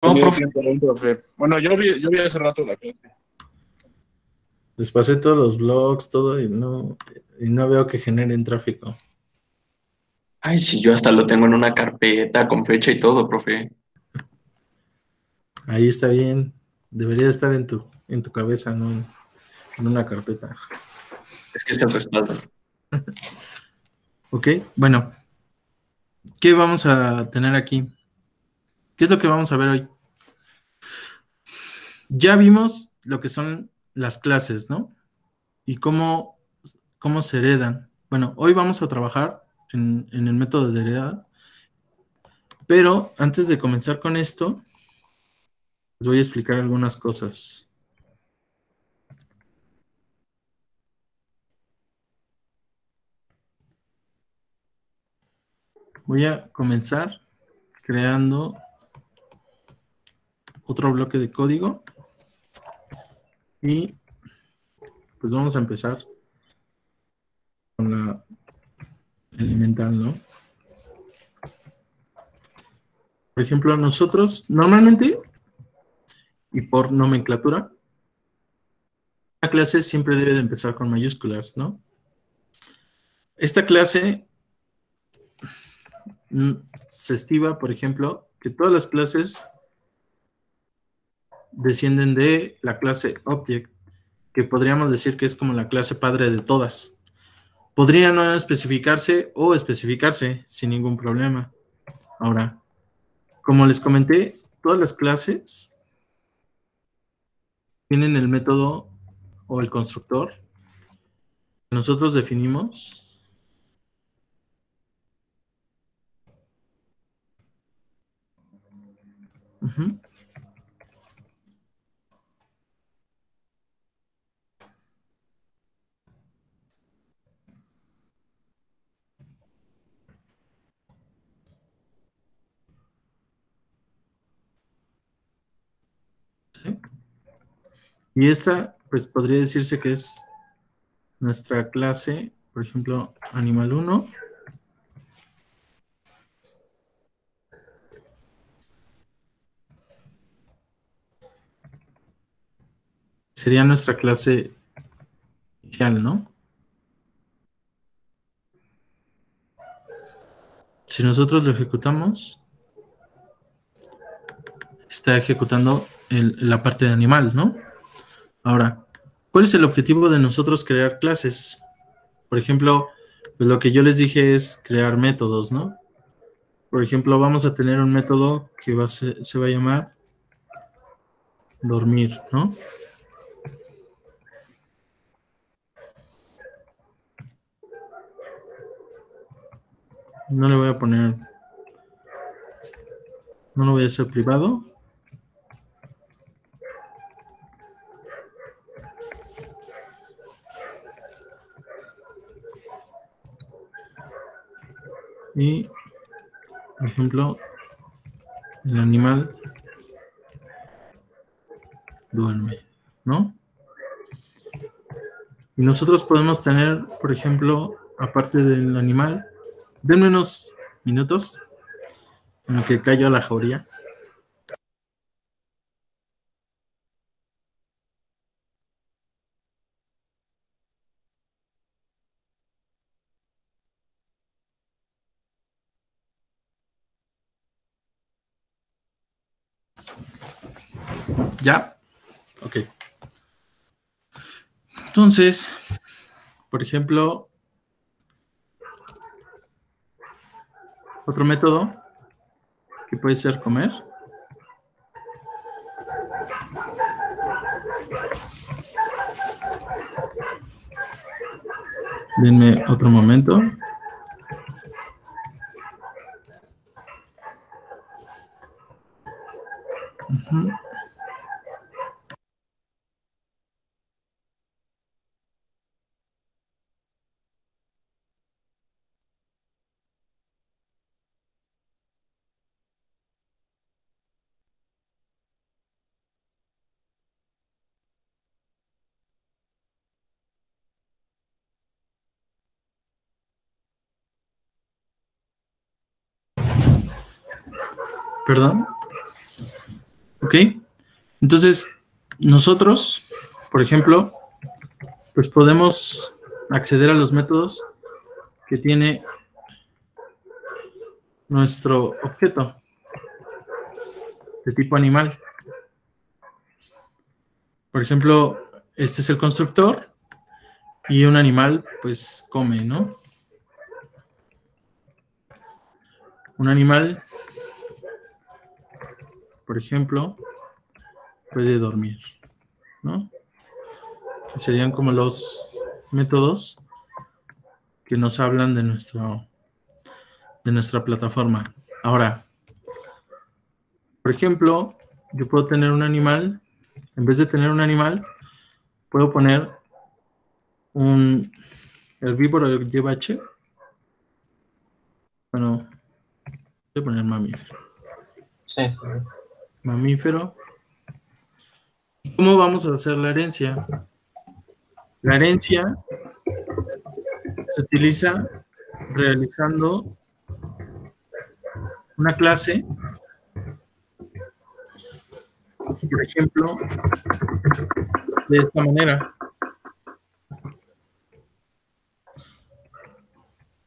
No, Tenido profe. tiempo aún, profe. Bueno, yo vi hace rato la clase. Les pasé todos los blogs, todo, y no veo que generen tráfico. Ay, sí, yo hasta lo tengo en una carpeta con fecha y todo, profe. Ahí está bien. Debería estar en tu cabeza, no en una carpeta. Es que es el respaldo. Ok, bueno, ¿qué vamos a tener aquí? ¿Qué es lo que vamos a ver hoy? Ya vimos lo que son las clases, ¿no? Y cómo se heredan. Bueno, hoy vamos a trabajar en el método de heredad, pero antes de comenzar con esto, les voy a explicar algunas cosas. Voy a comenzar creando otro bloque de código y pues vamos a empezar con la elemental, ¿no? Por ejemplo, nosotros normalmente y por nomenclatura, la clase siempre debe de empezar con mayúsculas, ¿no? Esta clase mm, se estima, por ejemplo, que todas las clases descienden de la clase Object, que podríamos decir que es como la clase padre de todas. Podría no especificarse o especificarse sin ningún problema. Ahora, como les comenté, todas las clases tienen el método o el constructor que nosotros definimos. Ujú. ¿Sí? Y esta, pues podría decirse que es nuestra clase, por ejemplo, animal uno sería nuestra clase inicial, ¿no? Si nosotros lo ejecutamos, está ejecutando la parte de animal, ¿no? Ahora, ¿cuál es el objetivo de nosotros crear clases? Por ejemplo, pues lo que yo les dije es crear métodos, ¿no? Por ejemplo, vamos a tener un método que se va a llamar dormir, ¿no? No le voy a poner, no lo voy a hacer privado. Y, por ejemplo, el animal duerme, ¿no? Y nosotros podemos tener, por ejemplo, aparte del animal, denme unos minutos en lo que callo a la jauría. ¿Ya? Ok. Entonces, por ejemplo, otro método que puede ser comer. Denme otro momento. Ujú. Perdón. ¿Ok? Entonces, nosotros, por ejemplo, pues podemos acceder a los métodos que tiene nuestro objeto de tipo animal. Por ejemplo, este es el constructor y un animal, pues, come, ¿no? Un animal, por ejemplo, puede dormir, ¿no? Que serían como los métodos que nos hablan de nuestra plataforma. Ahora, por ejemplo, yo puedo tener un animal, en vez de tener un animal, puedo poner un herbívoro lleva H. Bueno, voy a poner mamífero. Sí. Mamífero. ¿Cómo vamos a hacer la herencia? La herencia se utiliza realizando una clase, por ejemplo, de esta manera.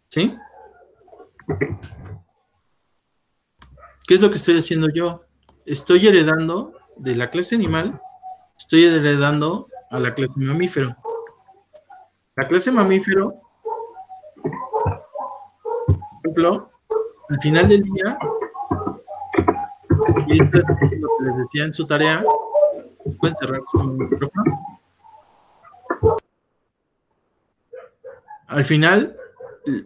¿Sí? ¿Qué es lo que estoy haciendo yo? Estoy heredando de la clase animal, estoy heredando a la clase mamífero. La clase mamífero, por ejemplo, al final del día, y esto es lo que les decía en su tarea, pueden cerrar su micrófono. Al final,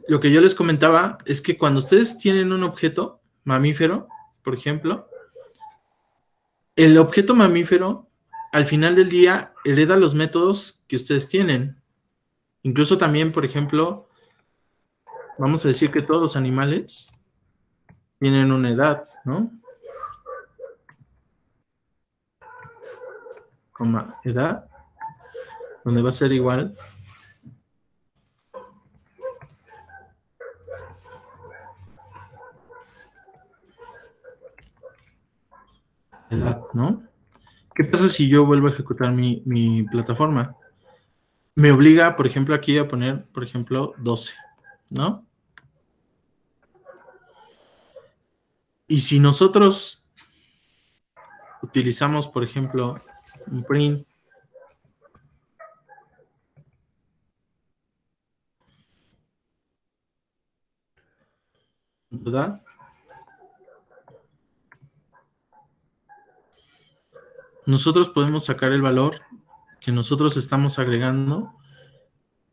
lo que yo les comentaba es que cuando ustedes tienen un objeto mamífero, por ejemplo, el objeto mamífero, al final del día, hereda los métodos que ustedes tienen. Incluso también, por ejemplo, vamos a decir que todos los animales tienen una edad, ¿no? Coma, edad, donde va a ser igual. Edad, ¿no? ¿Qué pasa si yo vuelvo a ejecutar mi plataforma? Me obliga, por ejemplo, aquí a poner, por ejemplo, 12, ¿no? Y si nosotros utilizamos, por ejemplo, un print, ¿verdad? Nosotros podemos sacar el valor que nosotros estamos agregando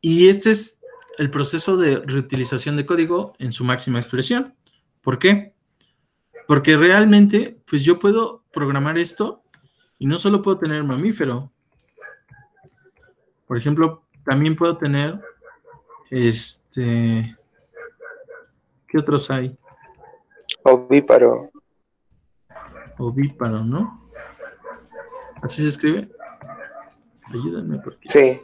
y este es el proceso de reutilización de código en su máxima expresión. ¿Por qué? Porque realmente, pues yo puedo programar esto y no solo puedo tener mamífero. Por ejemplo, también puedo tener, ¿qué otros hay? Ovíparo. Ovíparo, ¿no? ¿Así se escribe? Ayúdenme porque... Sí.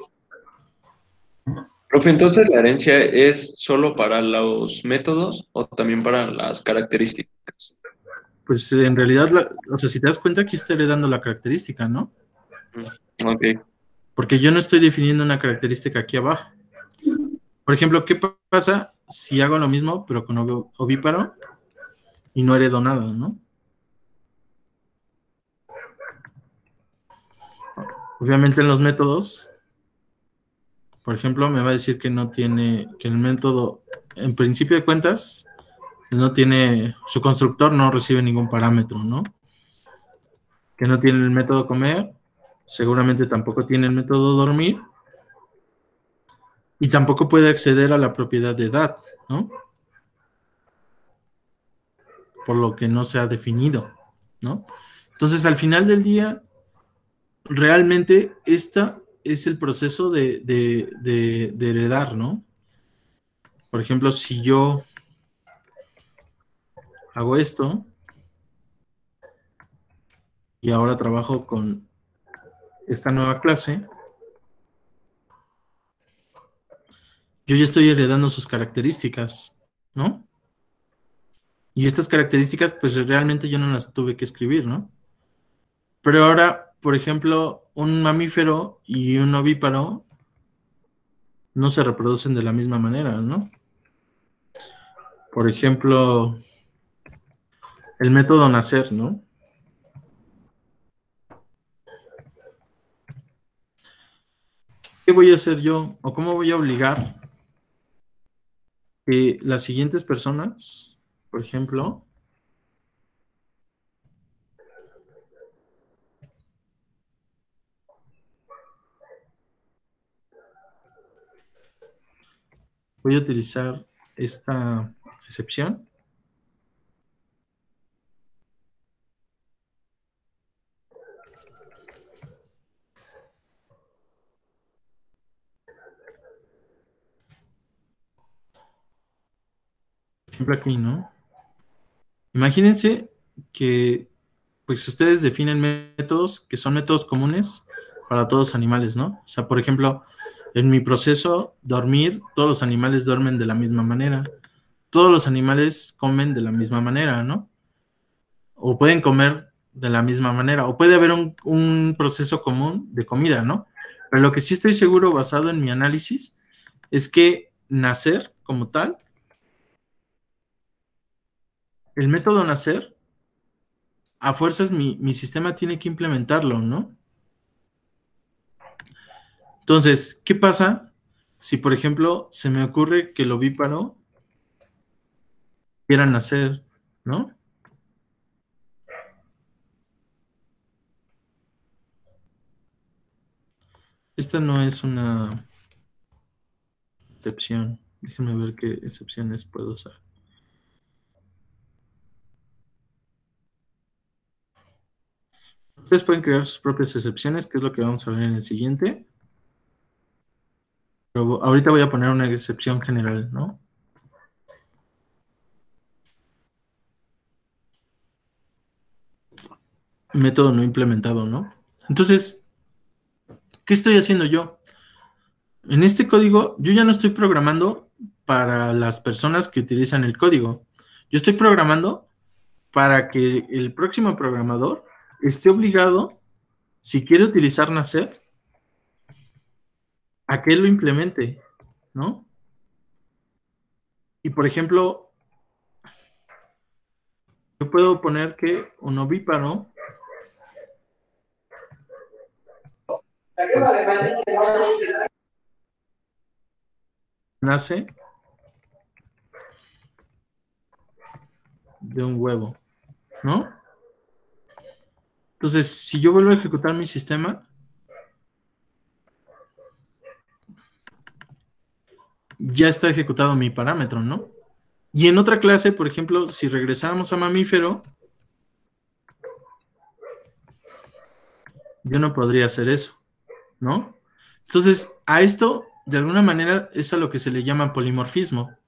Profe, entonces la herencia es solo para los métodos o también para las características. Pues en realidad, o sea, si te das cuenta, aquí está heredando la característica, ¿no? Ok. Porque yo no estoy definiendo una característica aquí abajo. Por ejemplo, ¿qué pasa si hago lo mismo, pero con ovíparo y no heredo nada, ¿no? Obviamente en los métodos, por ejemplo, me va a decir que no tiene, que el método, en principio de cuentas, no tiene, su constructor no recibe ningún parámetro, ¿no? Que no tiene el método comer, seguramente tampoco tiene el método dormir, y tampoco puede acceder a la propiedad de edad, ¿no? Por lo que no se ha definido, ¿no? Entonces, al final del día, realmente esta es el proceso de heredar, ¿no? Por ejemplo, si yo hago esto y ahora trabajo con esta nueva clase, yo ya estoy heredando sus características, ¿no? Y estas características, pues realmente yo no las tuve que escribir, ¿no? Pero ahora, por ejemplo, un mamífero y un ovíparo no se reproducen de la misma manera, ¿no? Por ejemplo, el método nacer, ¿no? ¿Qué voy a hacer yo? ¿O cómo voy a obligar que las siguientes personas, por ejemplo, voy a utilizar esta excepción? Por ejemplo, aquí, ¿no? Imagínense que pues ustedes definen métodos que son métodos comunes para todos los animales, ¿no? O sea, por ejemplo, en mi proceso dormir, todos los animales duermen de la misma manera. Todos los animales comen de la misma manera, ¿no? O pueden comer de la misma manera, o puede haber un proceso común de comida, ¿no? Pero lo que sí estoy seguro, basado en mi análisis, es que nacer como tal, el método nacer, a fuerzas mi sistema tiene que implementarlo, ¿no? Entonces, ¿qué pasa si, por ejemplo, se me ocurre que el ovíparo quiera nacer, ¿no? Esta no es una excepción. Déjenme ver qué excepciones puedo usar. Ustedes pueden crear sus propias excepciones, que es lo que vamos a ver en el siguiente. Pero ahorita voy a poner una excepción general, ¿no? Método no implementado, ¿no? Entonces, ¿qué estoy haciendo yo? En este código, yo ya no estoy programando para las personas que utilizan el código. Yo estoy programando para que el próximo programador esté obligado, si quiere utilizar nacer, a que él lo implemente, ¿no? Y por ejemplo, yo puedo poner que un ovíparo nace de un huevo, ¿no? Entonces, si yo vuelvo a ejecutar mi sistema, ya está ejecutado mi parámetro, ¿no? Y en otra clase, por ejemplo, si regresáramos a mamífero, yo no podría hacer eso, ¿no? Entonces, a esto, de alguna manera, es a lo que se le llama polimorfismo. O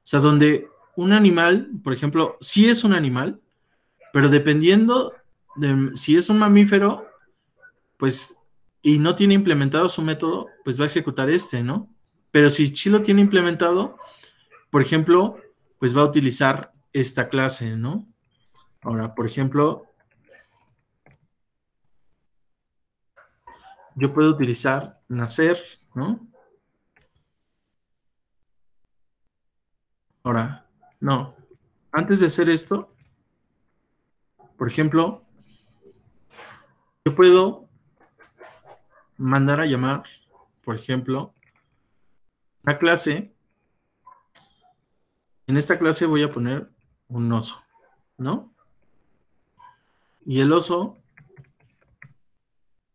sea, donde un animal, por ejemplo, sí es un animal, pero dependiendo de si es un mamífero, pues, y no tiene implementado su método, pues va a ejecutar este, ¿no? Pero si sí lo tiene implementado, por ejemplo, pues va a utilizar esta clase, ¿no? Ahora, por ejemplo, yo puedo utilizar nacer, ¿no? Ahora, no. Antes de hacer esto, por ejemplo, yo puedo mandar a llamar, por ejemplo, una clase. En esta clase voy a poner un oso, ¿no? Y el oso,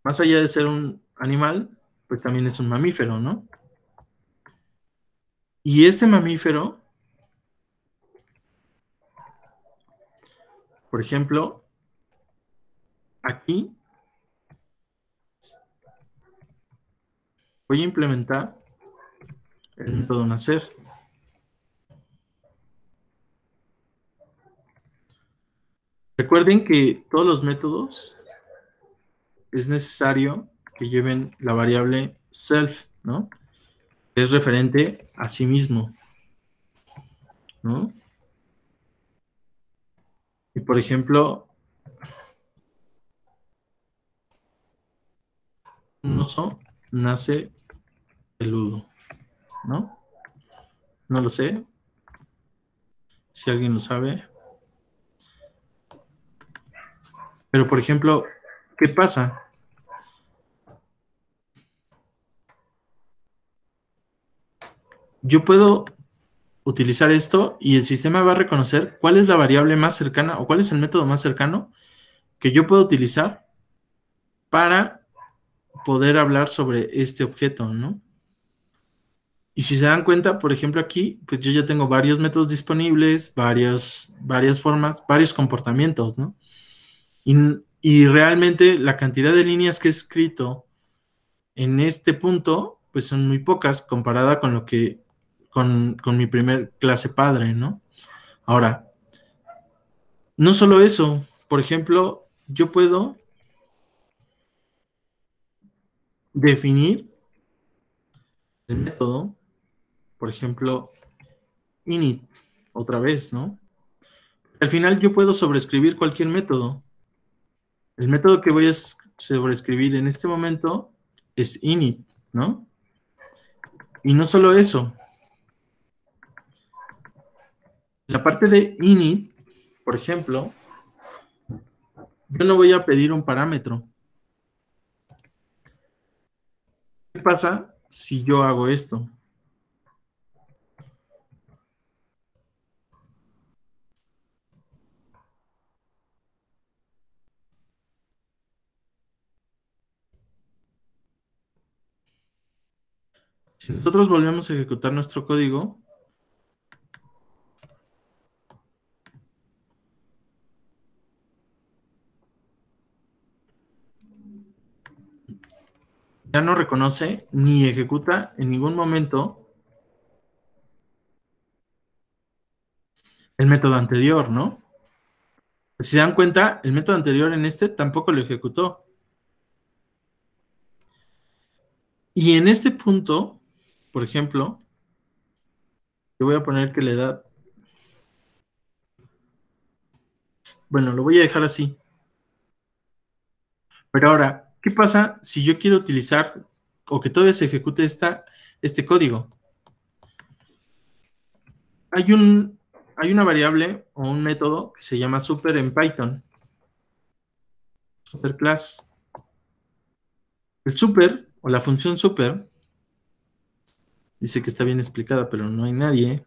más allá de ser un animal, pues también es un mamífero, ¿no? Y ese mamífero, por ejemplo, aquí voy a implementar el método nacer. Recuerden que todos los métodos es necesario que lleven la variable self, ¿no? Que es referente a sí mismo, ¿no? Y por ejemplo, un oso nace peludo, ¿no? No lo sé. Si alguien lo sabe. Pero, por ejemplo, ¿qué pasa? Yo puedo utilizar esto y el sistema va a reconocer cuál es la variable más cercana o cuál es el método más cercano que yo puedo utilizar para poder hablar sobre este objeto, ¿no? Y si se dan cuenta, por ejemplo, aquí, pues yo ya tengo varios métodos disponibles, varias formas, varios comportamientos, ¿no? Y, y realmente la cantidad de líneas que he escrito en este punto, pues son muy pocas comparada con lo que, con mi primer clase padre, ¿no? Ahora, no solo eso, por ejemplo, yo puedo definir el método, por ejemplo, init, otra vez, ¿no? Al final yo puedo sobreescribir cualquier método. El método que voy a sobreescribir en este momento es init, ¿no? Y no solo eso. La parte de init, por ejemplo, yo no voy a pedir un parámetro. ¿Qué pasa si yo hago esto? Si nosotros volvemos a ejecutar nuestro código, ya no reconoce ni ejecuta en ningún momento el método anterior, ¿no? Si se dan cuenta, el método anterior en este tampoco lo ejecutó. Y en este punto, por ejemplo, yo voy a poner que la edad, bueno, lo voy a dejar así. Pero ahora, ¿qué pasa si yo quiero utilizar o que todavía se ejecute este código? Hay una variable o un método que se llama super en Python, superclass. El super o la función super dice que está bien explicada, pero no hay nadie.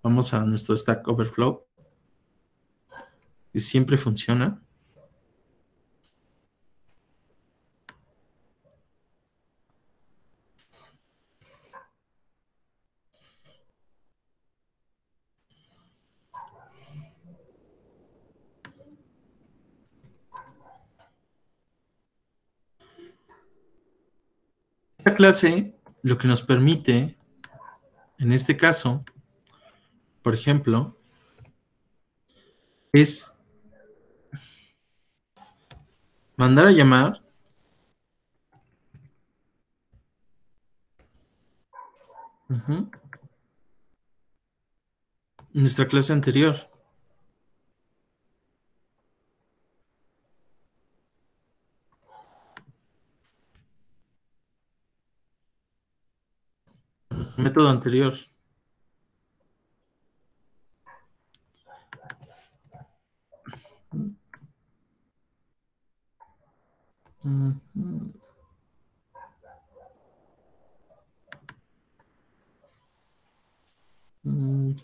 Vamos a nuestro Stack Overflow, que siempre funciona. Esta clase lo que nos permite, en este caso, por ejemplo, es mandar a llamar nuestra clase anterior. Método anterior.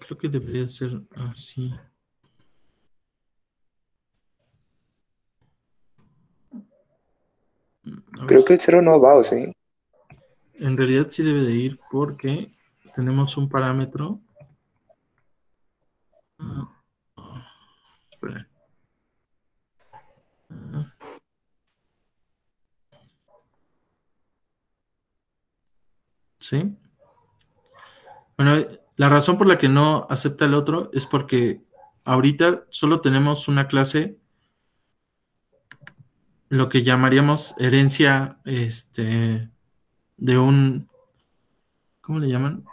Creo que debería ser así. A ver Creo que el cero no va, ¿o sí? en realidad sí debe de ir porque tenemos un parámetro. Esperen. ¿Sí? Bueno, la razón por la que no acepta el otro es porque ahorita solo tenemos una clase, lo que llamaríamos herencia, de un, ¿cómo le llaman?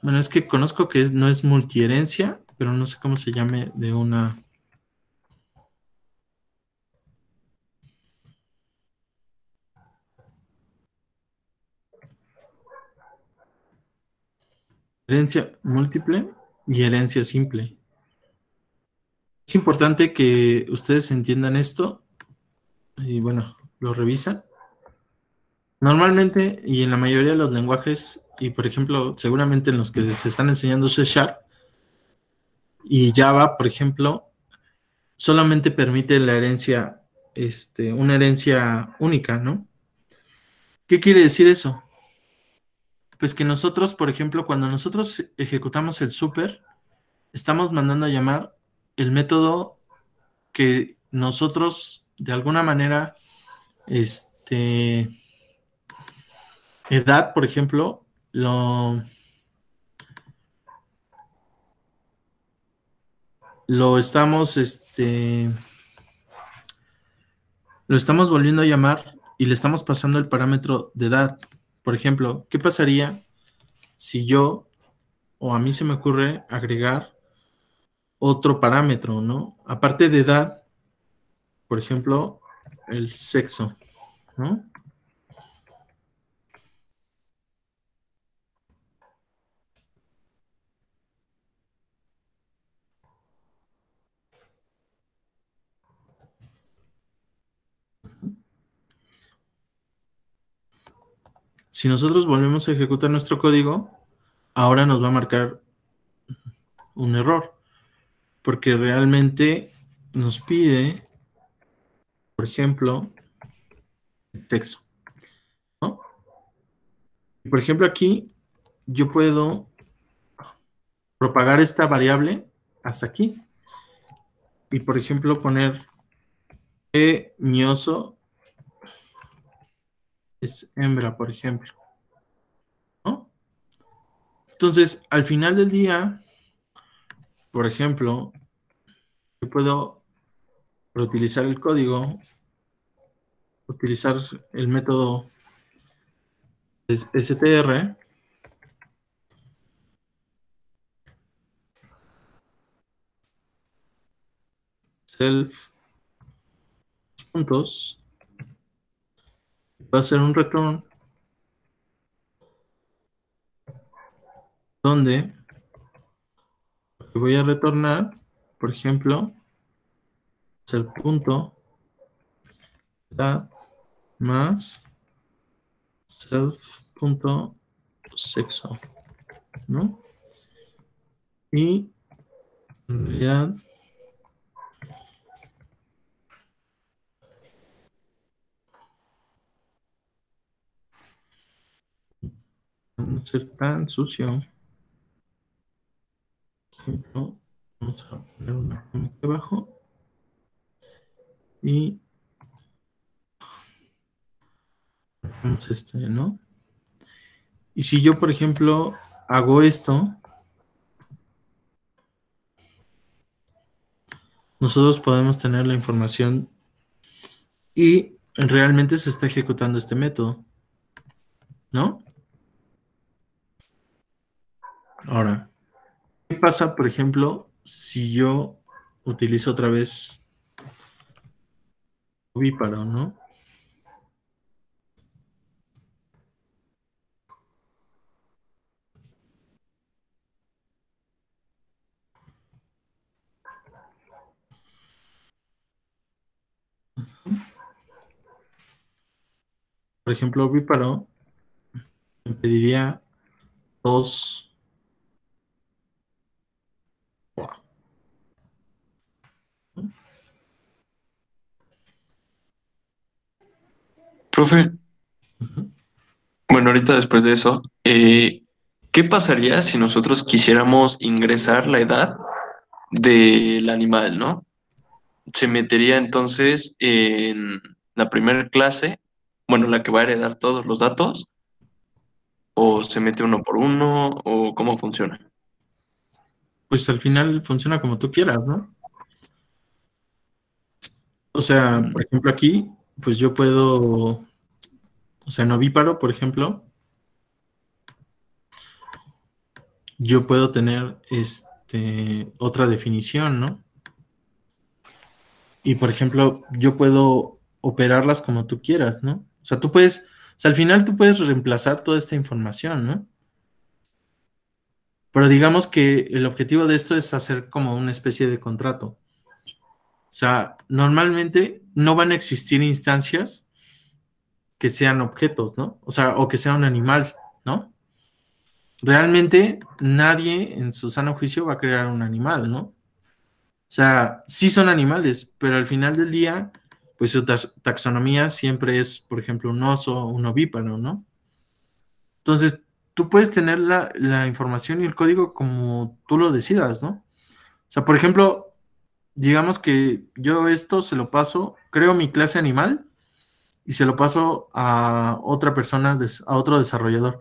Bueno, es que conozco que no es multiherencia, pero no sé cómo se llame de una. herencia múltiple y herencia simple. Es importante que ustedes entiendan esto y bueno, lo revisan. Normalmente y en la mayoría de los lenguajes, y por ejemplo, seguramente en los que les están enseñando C# y Java, por ejemplo, solamente permite la herencia, una herencia única, ¿no? ¿Qué quiere decir eso? Pues que nosotros, por ejemplo, cuando nosotros ejecutamos el super, estamos mandando a llamar el método que nosotros de alguna manera, edad, por ejemplo, lo estamos, lo estamos volviendo a llamar y le estamos pasando el parámetro de edad. Por ejemplo, ¿qué pasaría si yo o a mí se me ocurre agregar otro parámetro, ¿no? Aparte de edad, por ejemplo, el sexo, ¿no? Si nosotros volvemos a ejecutar nuestro código, ahora nos va a marcar un error, porque realmente nos pide, por ejemplo, el sexo, ¿no? Y por ejemplo, aquí yo puedo propagar esta variable hasta aquí. Y por ejemplo, poner que mi oso es hembra, por ejemplo, ¿no? Entonces, al final del día, por ejemplo, yo puedo reutilizar el código, utilizar el método str, self puntos, va a hacer un return donde voy a retornar, por ejemplo, es el punto edad más self.sexo, ¿no? Y en realidad no ser tan sucio. Por ejemplo, vamos a poner una coma aquí abajo y vamos ¿no? Y si yo, por ejemplo, hago esto, nosotros podemos tener la información y realmente se está ejecutando este método, ¿no? Ahora, ¿qué pasa, por ejemplo, si yo utilizo otra vez ovíparo, ¿no? Por ejemplo, ovíparo me pediría dos. Profe, Ujú. bueno, ahorita después de eso, ¿qué pasaría si nosotros quisiéramos ingresar la edad del animal, ¿no? Se metería entonces en la primera clase, bueno, la que va a heredar todos los datos, o se mete uno por uno, o cómo funciona. Pues al final funciona como tú quieras, ¿no? O sea, por Mm, ejemplo, aquí, pues yo puedo, o sea, en ovíparo, por ejemplo, yo puedo tener otra definición, ¿no? Y por ejemplo, yo puedo operarlas como tú quieras, ¿no? O sea, tú puedes, o sea, al final tú puedes reemplazar toda esta información, ¿no? Pero digamos que el objetivo de esto es hacer como una especie de contrato. O sea, normalmente no van a existir instancias que sean objetos, ¿no? O sea, o que sea un animal, ¿no? Realmente nadie en su sano juicio va a crear un animal, ¿no? O sea, sí son animales, pero al final del día, pues su taxonomía siempre es, por ejemplo, un oso, un ovíparo, ¿no? Entonces, tú puedes tener la información y el código como tú lo decidas, ¿no? O sea, por ejemplo, digamos que yo esto se lo paso, creo mi clase animal y se lo paso a otra persona, a otro desarrollador.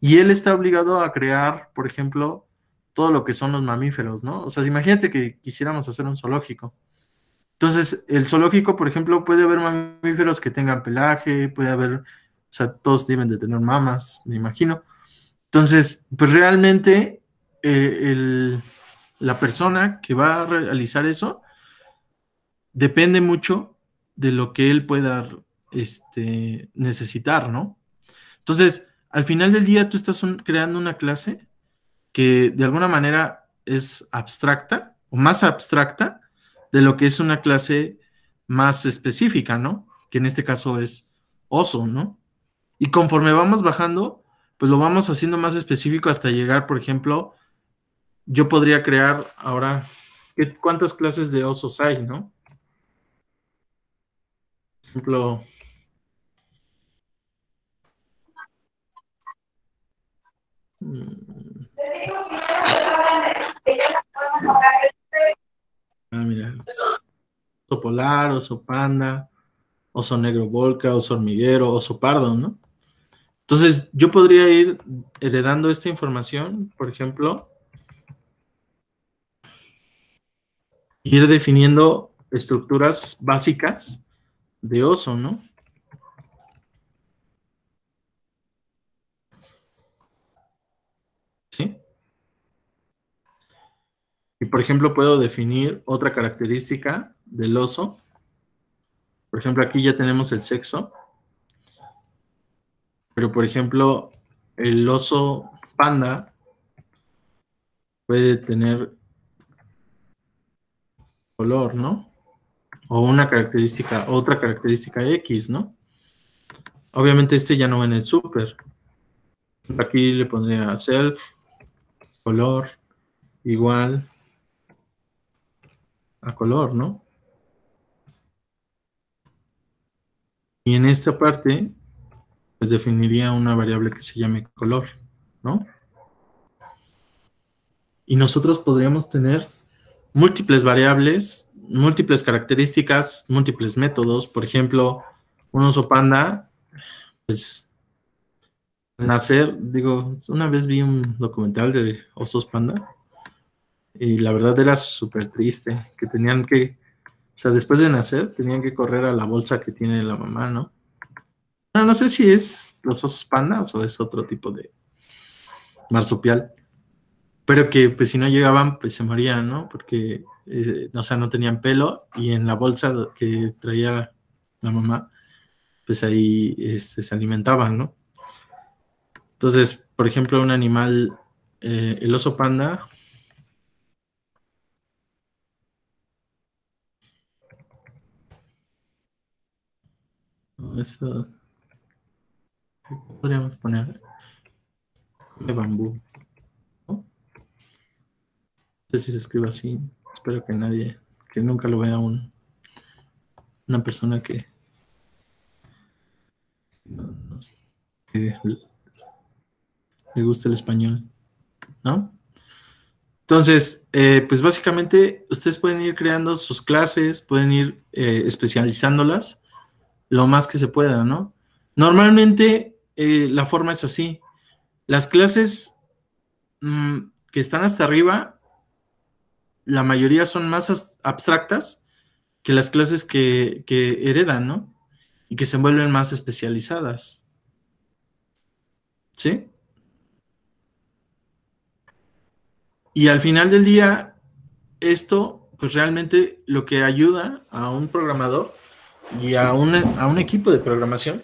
Y él está obligado a crear, por ejemplo, todo lo que son los mamíferos, ¿no? O sea, imagínate que quisiéramos hacer un zoológico. Entonces, el zoológico, por ejemplo, puede haber mamíferos que tengan pelaje, puede haber, o sea, todos deben de tener mamas, me imagino. Entonces, pues realmente la persona que va a realizar eso depende mucho de lo que él pueda necesitar, ¿no? Entonces, al final del día, tú estás creando una clase que de alguna manera es abstracta o más abstracta de lo que es una clase más específica, ¿no? Que en este caso es oso, ¿no? Y conforme vamos bajando, pues lo vamos haciendo más específico hasta llegar, por ejemplo, yo podría crear ahora, ¿cuántas clases de osos hay, no? Por ejemplo, mira, oso polar, oso panda, oso negro volca, oso hormiguero, oso pardo, ¿no? Entonces, yo podría ir heredando esta información, por ejemplo, ir definiendo estructuras básicas de oso, ¿no? ¿Sí? Y, por ejemplo, puedo definir otra característica del oso. Por ejemplo, aquí ya tenemos el sexo. Pero, por ejemplo, el oso panda puede tener color, ¿no? O una característica, otra característica X, ¿no? Obviamente este ya no va en el super. Aquí le pondría self, color, igual a color, ¿no? Y en esta parte, pues definiría una variable que se llame color, ¿no? Y nosotros podríamos tener múltiples variables, múltiples características, múltiples métodos. Por ejemplo, un oso panda, pues nacer, digo, una vez vi un documental de osos panda y la verdad era súper triste, que tenían que, o sea, después de nacer, tenían que correr a la bolsa que tiene la mamá, ¿no? No, no sé si es los osos panda o es otro tipo de marsupial, pero que pues si no llegaban, pues se morían, ¿no? Porque, o sea, no tenían pelo y en la bolsa que traía la mamá, pues ahí se alimentaban, ¿no? Entonces, por ejemplo, un animal, el oso panda, esto, ¿qué podríamos poner? De bambú, ¿no? No sé si se escribe así, espero que nadie, que nunca lo vea una persona que, no sé, que le guste el español, ¿no? Entonces, pues básicamente ustedes pueden ir creando sus clases, pueden ir especializándolas lo más que se pueda, ¿no? Normalmente la forma es así. Las clases que están hasta arriba, la mayoría son más abstractas que las clases que heredan, ¿no? Y que se vuelven más especializadas. ¿Sí? Y al final del día, esto, pues realmente lo que ayuda a un programador y a un equipo de programación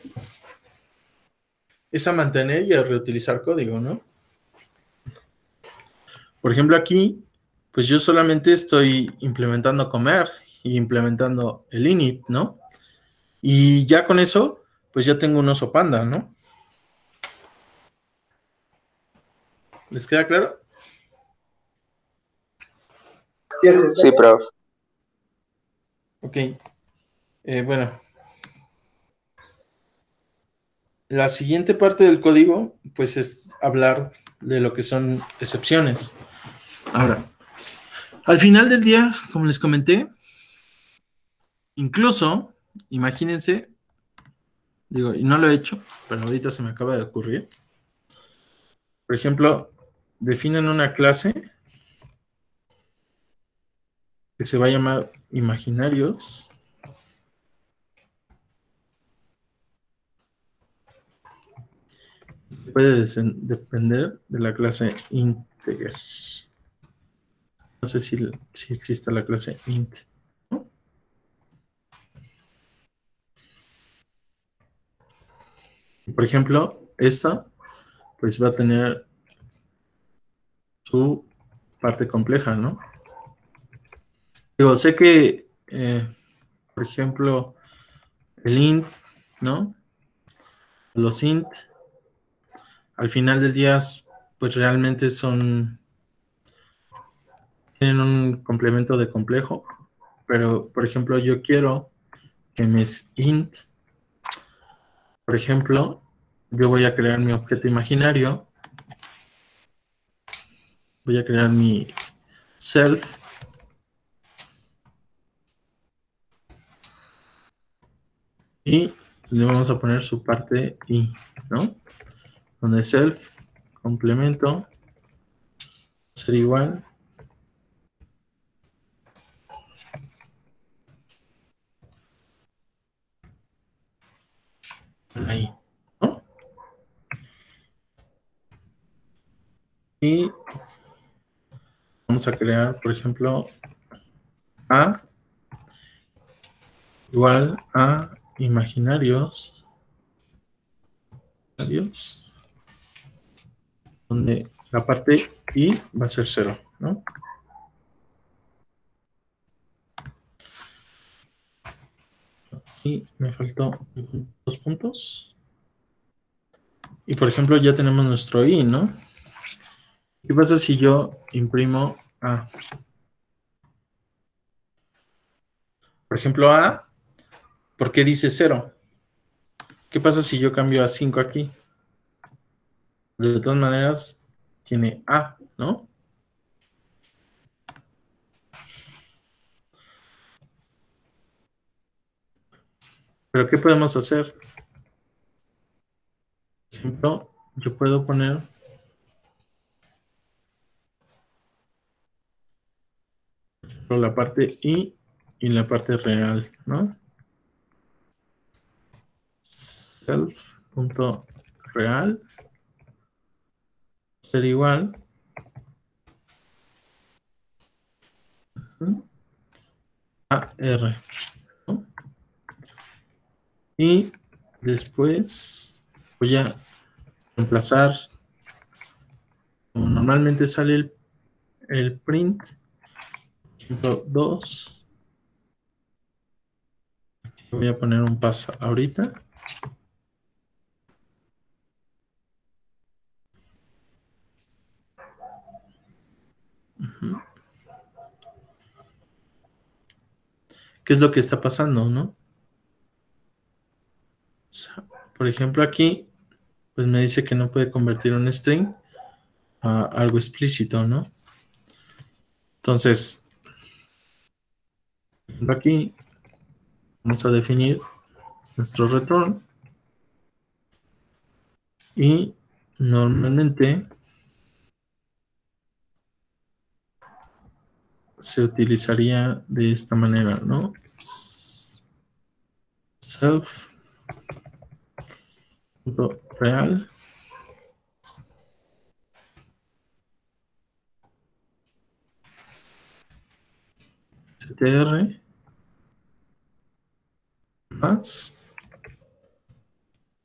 es a mantener y a reutilizar código, ¿no? Por ejemplo, aquí, pues yo solamente estoy implementando comer y implementando el init, ¿no? Y ya con eso, pues ya tengo un oso panda, ¿no? ¿Les queda claro? Sí, prof. Ok. Bueno, la siguiente parte del código, pues es hablar de lo que son excepciones. Ahora, al final del día, como les comenté, incluso, imagínense, digo, y no lo he hecho, pero ahorita se me acaba de ocurrir. Por ejemplo, definen una clase que se va a llamar imaginarios. Puede depender de la clase integer. No sé si existe la clase int, ¿no? Por ejemplo, esta pues va a tener su parte compleja, ¿no? Digo, sé que, por ejemplo, el int, ¿no? Los int, al final del día, pues realmente tienen un complemento de complejo, pero, por ejemplo, yo quiero que mis int, por ejemplo, yo voy a crear mi objeto imaginario, voy a crear mi self, y le vamos a poner su parte i, ¿no? Donde self, complemento, ser igual, ahí, ¿no? Y vamos a crear, por ejemplo, a igual a imaginarios, donde la parte i va a ser 0, ¿no? Y me faltó 2 puntos. Y por ejemplo, ya tenemos nuestro i, ¿no? ¿Qué pasa si yo imprimo a? Por ejemplo, a, ¿por qué dice 0? ¿Qué pasa si yo cambio a 5 aquí? De todas maneras, tiene a, ¿no? Pero ¿qué podemos hacer? Por ejemplo, yo puedo poner la parte i y la parte real, ¿no? Self.real ser igual a r, ¿no? Y después voy a reemplazar, como normalmente sale el print, por ejemplo, 2. Voy a poner un paso ahorita. ¿Qué es lo que está pasando, no? O sea, por ejemplo, aquí, pues me dice que no puede convertir un string a algo explícito, ¿no? Entonces, aquí vamos a definir nuestro return y normalmente se utilizaría de esta manera, ¿no? Self.real str más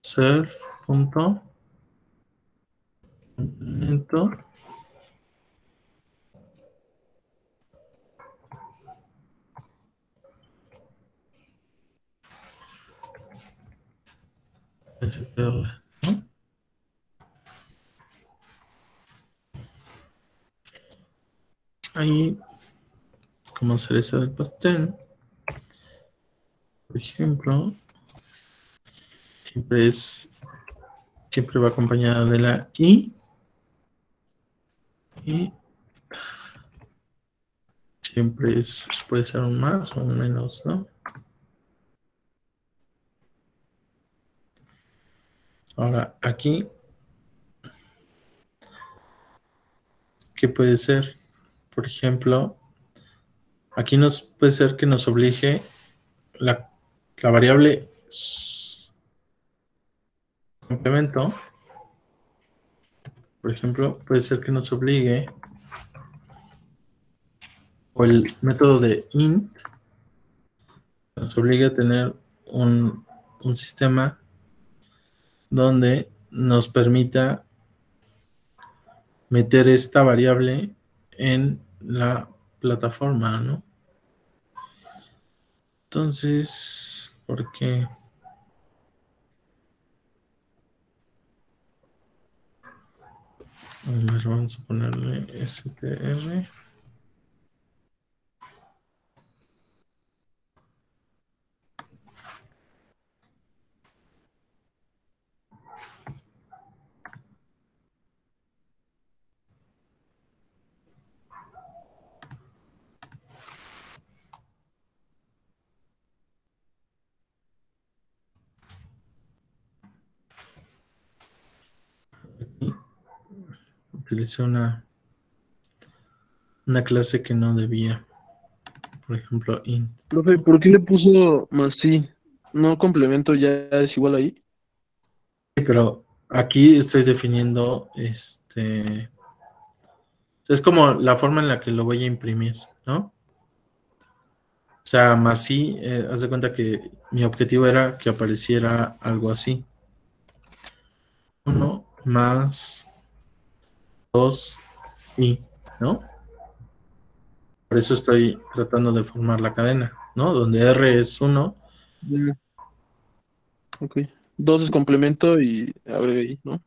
self.complemento str, ¿no? Ahí, como cereza del pastel, por ejemplo, siempre va acompañada de la y siempre puede ser un más o un menos, ¿no? Ahora, aquí, ¿qué puede ser? Por ejemplo, aquí puede ser que nos obligue la variable complemento, por ejemplo, puede ser que nos obligue, o el método de int, nos obligue a tener un sistema donde nos permita meter esta variable en la plataforma, ¿no? Entonces, ¿por qué? A ver, vamos a ponerle str. Utilicé una clase que no debía, por ejemplo, int. Profe, ¿por qué le puso más sí? ¿No complemento ya es igual ahí? Sí, pero aquí estoy definiendo es como la forma en la que lo voy a imprimir, ¿no? O sea, más sí, haz de cuenta que mi objetivo era que apareciera algo así. 1 más 2 y, ¿no? Por eso estoy tratando de formar la cadena, ¿no? Donde R es 1. Ya, ok. Dos es complemento y agregué ahí, ¿no?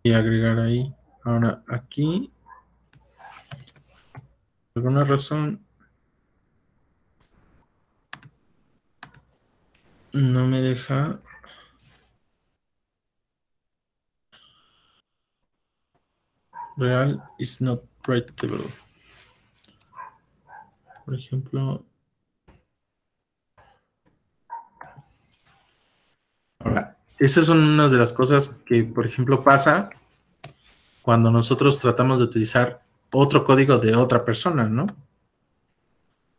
Y agregar ahí. Ahora, aquí, por alguna razón, no me deja. Real is not writable. Por ejemplo, ahora, esas son unas de las cosas que, por ejemplo, pasa cuando nosotros tratamos de utilizar otro código de otra persona, ¿no? O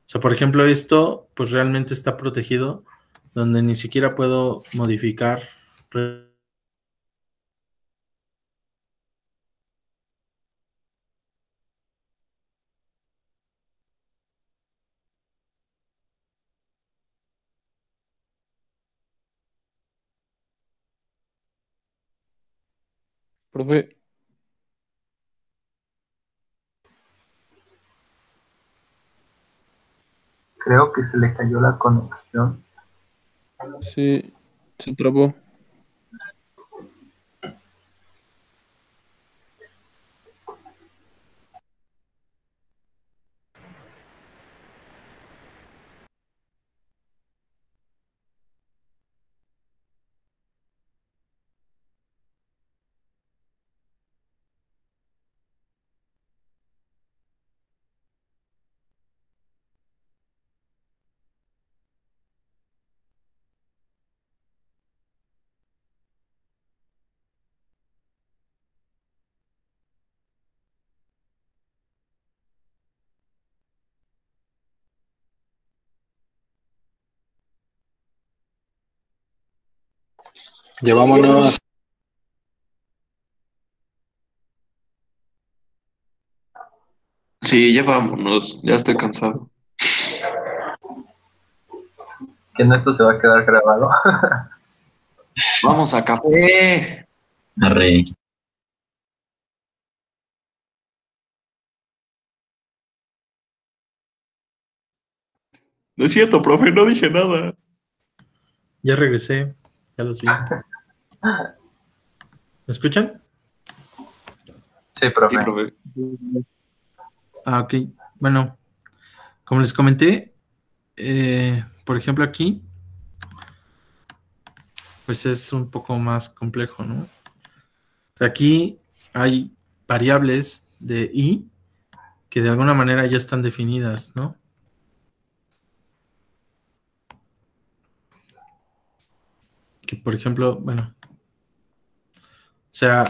sea, por ejemplo, esto, pues realmente está protegido, donde ni siquiera puedo modificar. Profe, Creo que se le cayó la conexión. sí, se trabó. Llevámonos. Sí, ya vámonos, ya estoy cansado. Que no esto se va a quedar grabado. Vamos a café. Arre. No es cierto, profe, no dije nada. Ya regresé, Ya los vi. ¿Me escuchan? Sí, Sí, profe. profe. Ah, ok. Bueno, como les comenté, por ejemplo aquí, pues es un poco más complejo, ¿no? O sea, aquí hay variables de i que de alguna manera ya están definidas, ¿no? Que por ejemplo, bueno, o sea,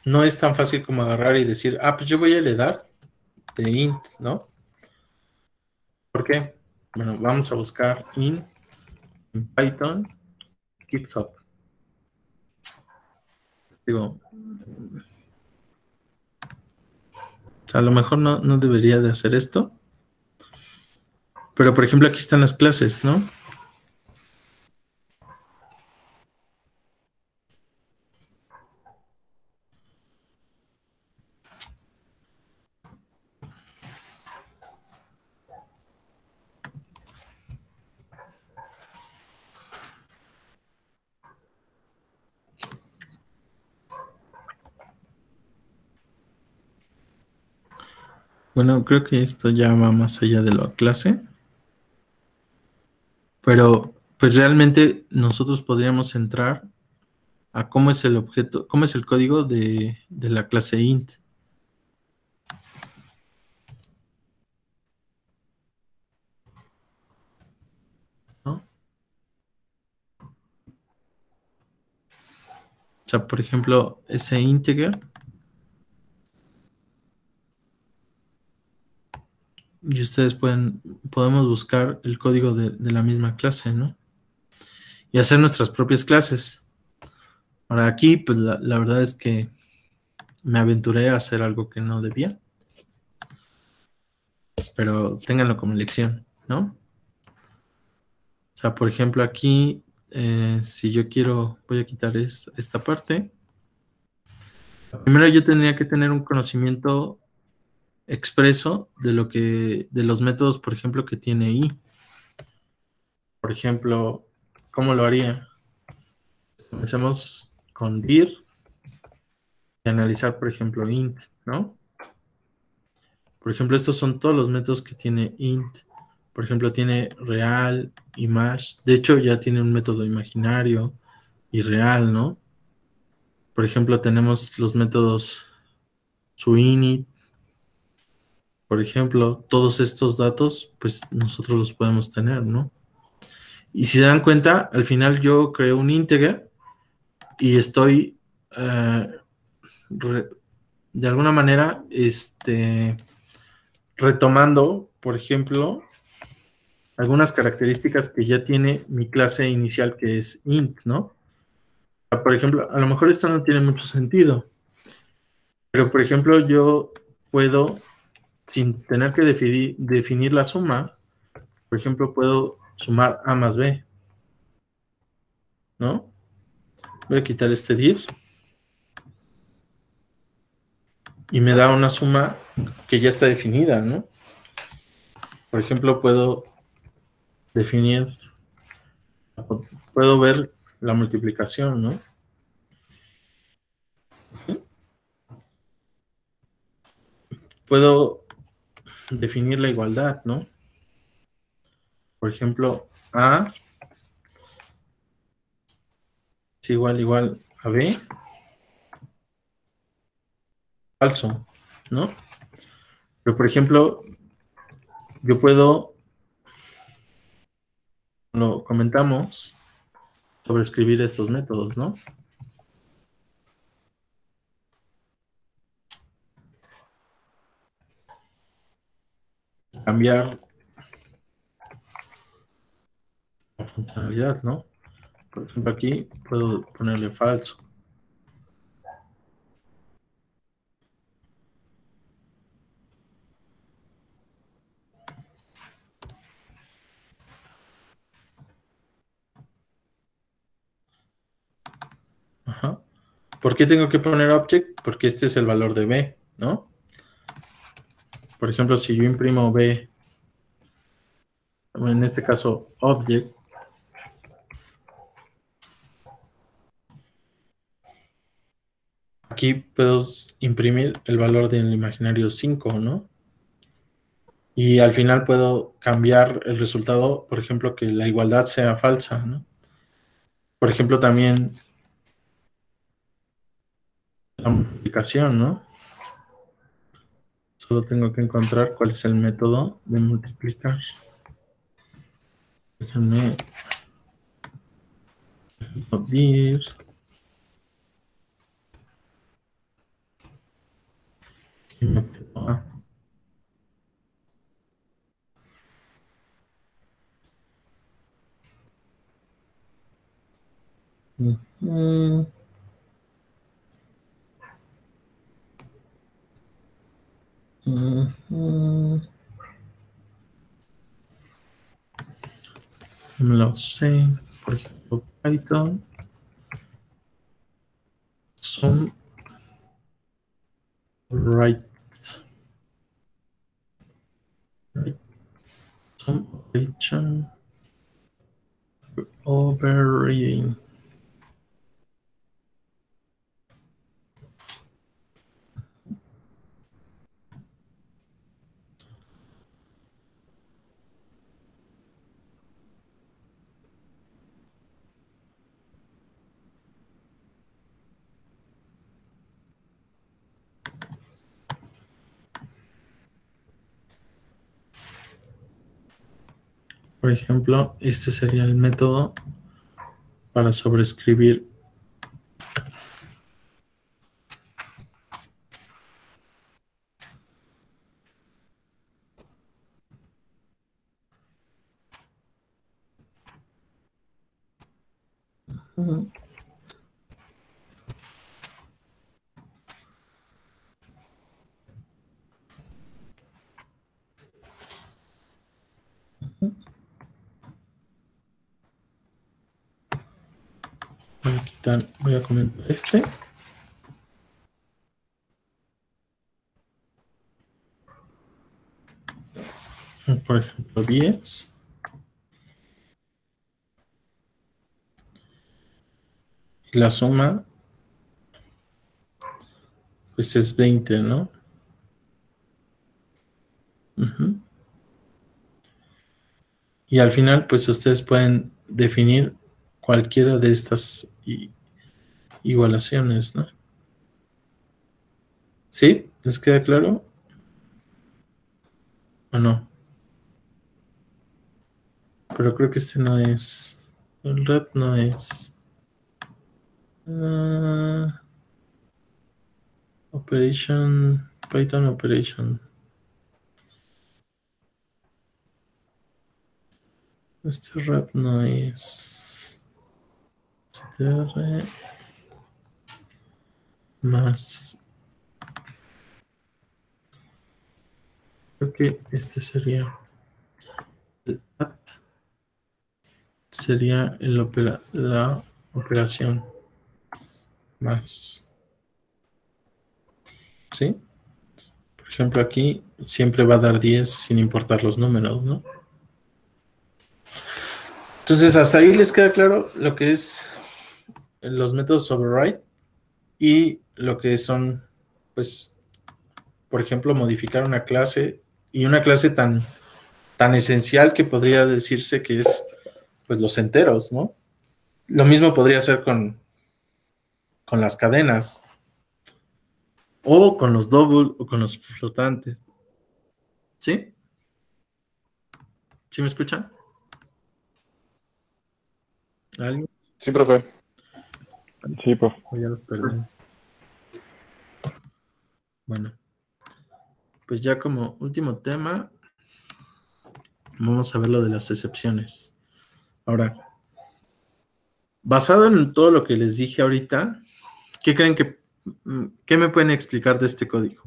no es tan fácil como agarrar y decir, ah, pues yo voy a heredar de int, ¿no? ¿Por qué? Bueno, vamos a buscar int en Python, GitHub. Digo, o sea, a lo mejor no debería de hacer esto, pero por ejemplo aquí están las clases, ¿no? Bueno, creo que esto ya va más allá de la clase, pero pues realmente nosotros podríamos entrar a cómo es el objeto, cómo es el código de la clase int, ¿no? O sea, por ejemplo, ese integer, y ustedes podemos buscar el código de la misma clase, ¿no? Y hacer nuestras propias clases. Ahora aquí, pues la verdad es que me aventuré a hacer algo que no debía, pero ténganlo como lección, ¿no? O sea, por ejemplo, aquí, si yo quiero, voy a quitar esta parte. Primero yo tendría que tener un conocimiento expreso de los métodos, por ejemplo, que tiene i. Por ejemplo, ¿cómo lo haría? Comencemos con dir y analizar, por ejemplo, int, ¿no? Por ejemplo, estos son todos los métodos que tiene int. Por ejemplo, tiene real, image. De hecho, ya tiene un método imaginario y real, ¿no? Por ejemplo, tenemos los métodos toInit. Por ejemplo, todos estos datos, pues nosotros los podemos tener, ¿no? Y si se dan cuenta, al final yo creo un integer y estoy re- de alguna manera retomando, por ejemplo, algunas características que ya tiene mi clase inicial que es int, ¿no? Por ejemplo, a lo mejor esto no tiene mucho sentido, pero por ejemplo yo puedo, sin tener que definir la suma, por ejemplo, puedo sumar a más b, ¿no? Voy a quitar este dir y me da una suma que ya está definida, ¿no? Por ejemplo, puedo definir, puedo ver la multiplicación, ¿no? Puedo definir la igualdad, ¿no? Por ejemplo, A es igual a B, falso, ¿no? Pero por ejemplo, yo puedo, lo comentamos, sobre escribir estos métodos, ¿no? Cambiar la funcionalidad, ¿no? Por ejemplo, aquí puedo ponerle falso. Ajá. ¿Por qué tengo que poner object? Porque este es el valor de B, ¿no? Por ejemplo, si yo imprimo B, en este caso object, aquí puedo imprimir el valor del imaginario 5, ¿no? Y al final puedo cambiar el resultado, por ejemplo, que la igualdad sea falsa, ¿no? Por ejemplo, también la multiplicación, ¿no? Solo tengo que encontrar cuál es el método de multiplicar. Déjenme abrir. Y me quedo a- Ujú. Ujú. No lo sé. Por ejemplo, Python son right. Right. Some operation overreading. Por ejemplo, este sería el método para sobreescribir. Ujú. Voy a quitar, voy a comentar este. Por ejemplo, 10. Y la suma, pues es 20, ¿no? Ujú. Y al final, pues ustedes pueden definir cualquiera de estas igualaciones, ¿no? ¿Sí? ¿Les queda claro o no? Pero creo que este no es. El red no es. Ah, Operation. Python Operation. Este red no es. str más. Creo que este sería. El at sería la operación más. ¿Sí? Por ejemplo, aquí siempre va a dar 10 sin importar los números, ¿no? Entonces, hasta ahí les queda claro lo que es los métodos override y lo que son, pues, por ejemplo, modificar una clase y una clase tan esencial que podría decirse que es, pues, los enteros, ¿no? Lo mismo podría ser con las cadenas o con los double o con los flotantes. ¿Sí? ¿Sí me escuchan? ¿Alguien? Sí, profe. Sí, profe. O ya los perdí. Bueno, pues ya como último tema, vamos a ver lo de las excepciones. Ahora, basado en todo lo que les dije ahorita, ¿qué creen qué me pueden explicar de este código?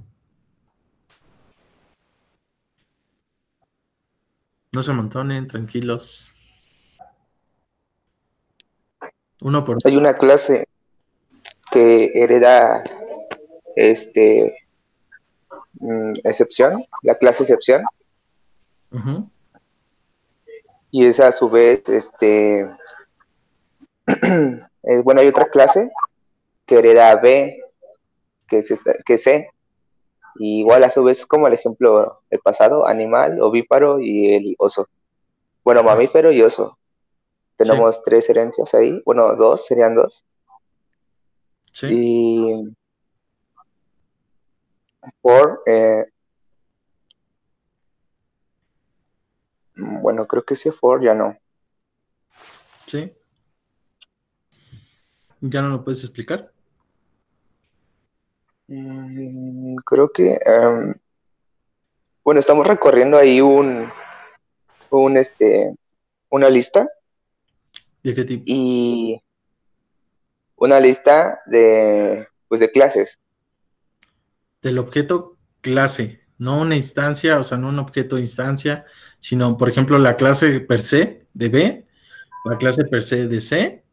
No se amontonen, tranquilos. Uno por Hay una clase que hereda este excepción, la clase excepción, uno. y esa a su vez, bueno, hay otra clase que hereda B, que C. Y igual a su vez, como el ejemplo el pasado, animal, ovíparo y el oso. Bueno, mamífero y oso. Sí, Tenemos tres herencias ahí. Bueno, dos, serían dos. sí, Y por, bueno, creo que sí, for ya no. sí. ¿Ya no lo puedes explicar? Creo que, bueno, estamos recorriendo ahí un, una lista ¿De qué tipo? y una lista de, pues, de clases. Del objeto clase, no una instancia, o sea, no un objeto instancia, sino, por ejemplo, la clase per se de B, la clase per se de C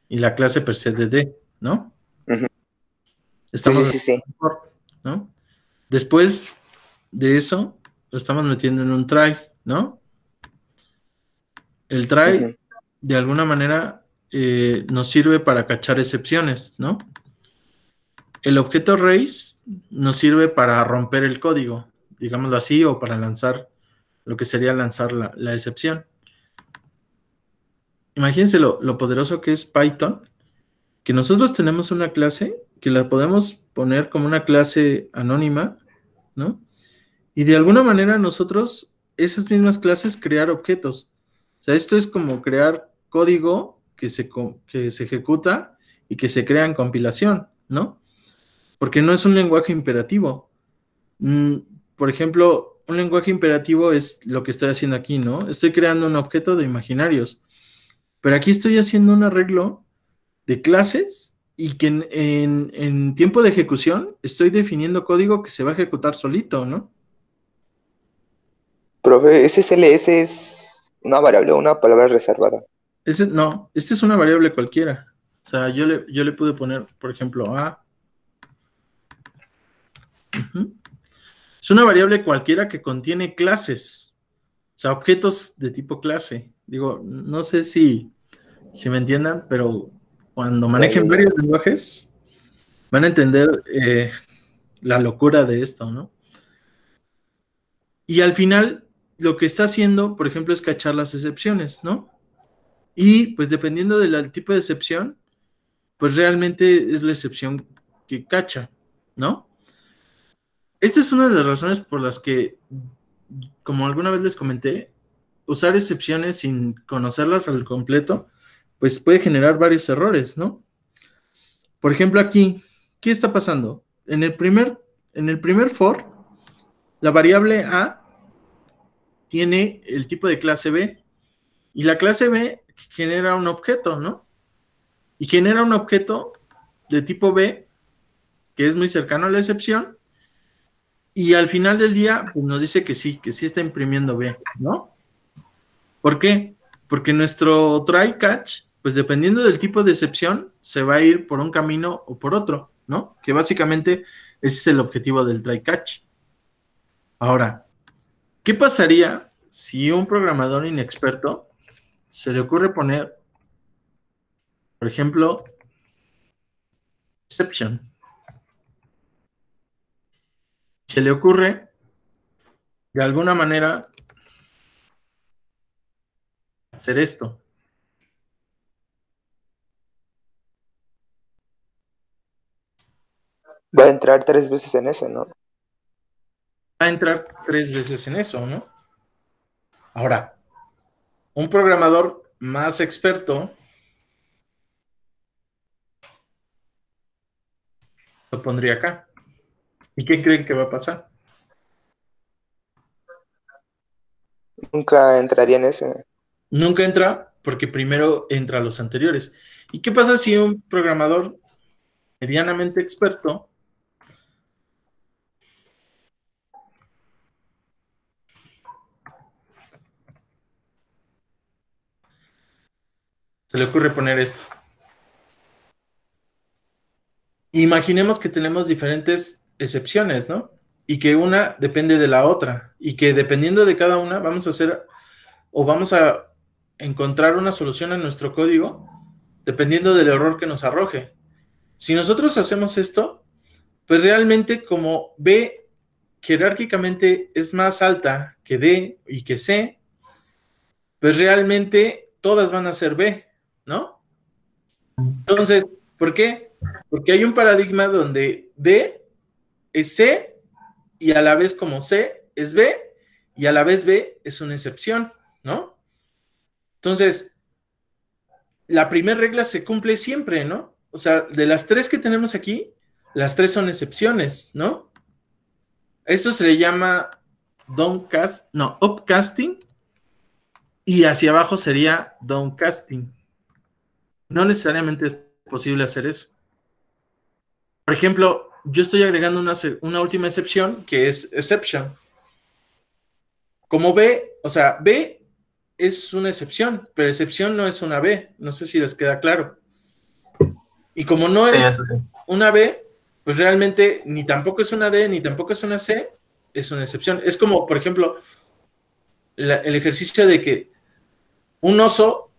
y la clase per se de D, ¿no? Ujú. Sí, Estamos sí, sí, sí. mejor, ¿no? Después de eso, lo estamos metiendo en un try, ¿no? El try, Ujú. de alguna manera, nos sirve para cachar excepciones, ¿no? El objeto raise nos sirve para romper el código, digámoslo así, o para lanzar lo que sería lanzar la excepción. Imagínense lo poderoso que es Python, que nosotros tenemos una clase que la podemos poner como una clase anónima, ¿no? Y de alguna manera nosotros, esas mismas clases, crear objetos. O sea, esto es como crear código que se ejecuta y que se crea en compilación, ¿no? Porque no es un lenguaje imperativo. Mm, por ejemplo, un lenguaje imperativo es lo que estoy haciendo aquí, ¿no? Estoy creando un objeto de imaginarios, pero aquí estoy haciendo un arreglo de clases y que en tiempo de ejecución estoy definiendo código que se va a ejecutar solito, ¿no? Profe, SSLS es una variable o una palabra reservada. No, esta es una variable cualquiera. O sea, yo le pude poner, por ejemplo, A. Ujú. Es una variable cualquiera que contiene clases, o sea, objetos de tipo clase. Digo, no sé si me entiendan, pero cuando Ya, ya, manejen ya. varios lenguajes, van a entender la locura de esto, ¿no? Y al final, lo que está haciendo, por ejemplo, es cachar las excepciones, ¿no? Y pues dependiendo del tipo de excepción, pues realmente es la excepción que cacha, ¿no? Esta es una de las razones por las que, como alguna vez les comenté, usar excepciones sin conocerlas al completo, pues puede generar varios errores, ¿no? Por ejemplo, aquí, ¿qué está pasando? En el primer for, la variable A tiene el tipo de clase B y la clase B genera un objeto, ¿no? Y genera un objeto de tipo B que es muy cercano a la excepción y al final del día pues nos dice que sí está imprimiendo B, ¿no? ¿Por qué? Porque nuestro try catch, pues dependiendo del tipo de excepción, se va a ir por un camino o por otro, ¿no? Que básicamente ese es el objetivo del try catch. Ahora, ¿qué pasaría si un programador inexperto se le ocurre poner, por ejemplo, exception? Se le ocurre de alguna manera hacer esto. Va a entrar tres veces en ese, ¿no? Va a entrar tres veces en eso, ¿no? Ahora, un programador más experto lo pondría acá. ¿Y qué creen que va a pasar? Nunca entraría en ese. Nunca entra porque primero entra los anteriores. ¿Y qué pasa si un programador medianamente experto se le ocurre poner esto? Imaginemos que tenemos diferentes excepciones, ¿no? Y que una depende de la otra. Y que dependiendo de cada una vamos a hacer o vamos a encontrar una solución a nuestro código dependiendo del error que nos arroje. Si nosotros hacemos esto, pues realmente como B jerárquicamente es más alta que D y que C, pues realmente todas van a ser B, ¿no? Entonces, ¿por qué? Porque hay un paradigma donde D es C y a la vez como C es B y a la vez B es una excepción, ¿no? Entonces, la primera regla se cumple siempre, ¿no? O sea, de las tres que tenemos aquí, las tres son excepciones, ¿no? Esto se le llama upcasting, y hacia abajo sería downcasting. No necesariamente es posible hacer eso. Por ejemplo, yo estoy agregando una última excepción que es exception. Como B, o sea, B es una excepción, pero excepción no es una B. No sé si les queda claro. Y como no Sí, es eso sí. una B, pues realmente ni tampoco es una D, ni tampoco es una C, es una excepción. Es como, por ejemplo, el ejercicio de que un oso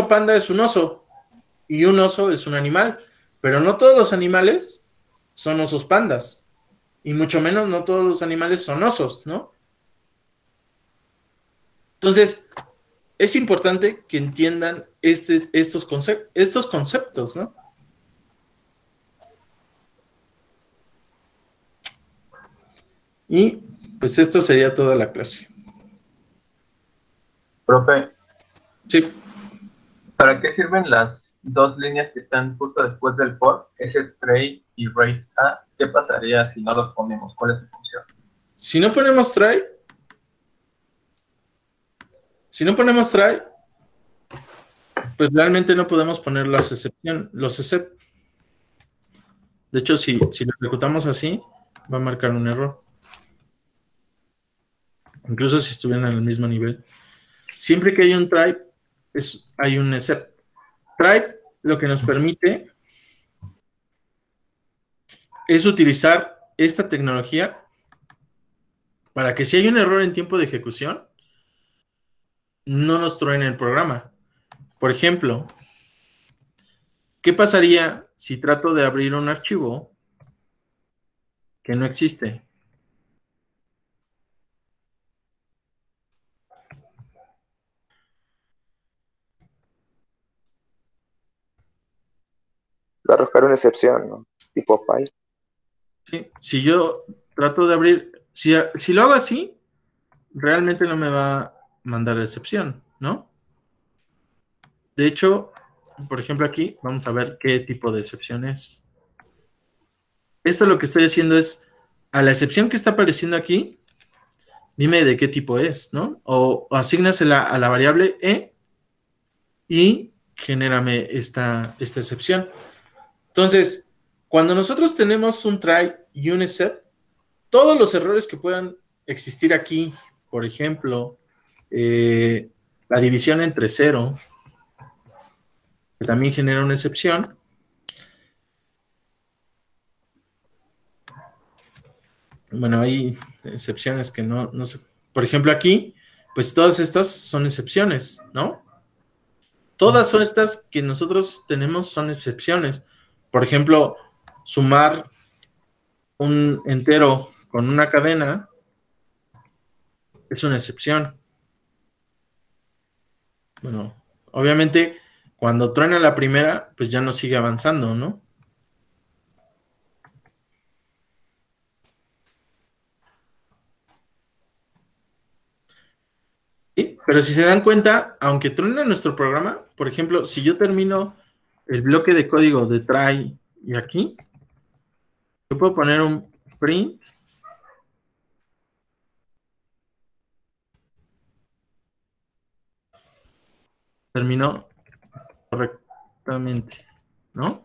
panda es un oso y un oso es un animal, pero no todos los animales son osos pandas y mucho menos no todos los animales son osos, ¿no? Entonces, es importante que entiendan estos conceptos, ¿no? Y pues esto sería toda la clase. Profe, Sí. ¿para qué sirven las dos líneas que están justo después del for? Ese tray y raise a. ¿Qué pasaría si no los ponemos? ¿Cuál es su función? Si no ponemos try, pues realmente no podemos poner las excepciones, los except. De hecho, si lo ejecutamos así, va a marcar un error. Incluso si estuvieran en el mismo nivel. Siempre que hay un try, hay un except. Try lo que nos permite es utilizar esta tecnología para que si hay un error en tiempo de ejecución, no nos truene el programa. Por ejemplo, ¿qué pasaría si trato de abrir un archivo que no existe? Va a arrojar una excepción, ¿no? Tipo file. ¿Sí? Si yo trato de abrir, si lo hago así, realmente no me va a mandar excepción, ¿no? De hecho, por ejemplo aquí, vamos a ver qué tipo de excepción es. Esto lo que estoy haciendo es, a la excepción que está apareciendo aquí, dime de qué tipo es, ¿no? O asígnasela a la variable E y genérame esta excepción. Entonces, cuando nosotros tenemos un try y un except, todos los errores que puedan existir aquí, por ejemplo, la división entre 0, que también genera una excepción. Bueno, hay excepciones que no sé. Por ejemplo, aquí, pues todas estas son excepciones, ¿no? Todas son estas que nosotros tenemos son excepciones. Por ejemplo, sumar un entero con una cadena es una excepción. Bueno, obviamente, cuando truena la primera, pues ya no sigue avanzando, ¿no? ¿Sí? Pero si se dan cuenta, aunque truena nuestro programa, por ejemplo, si yo termino el bloque de código de try y aquí, yo puedo poner un print terminó correctamente, ¿no?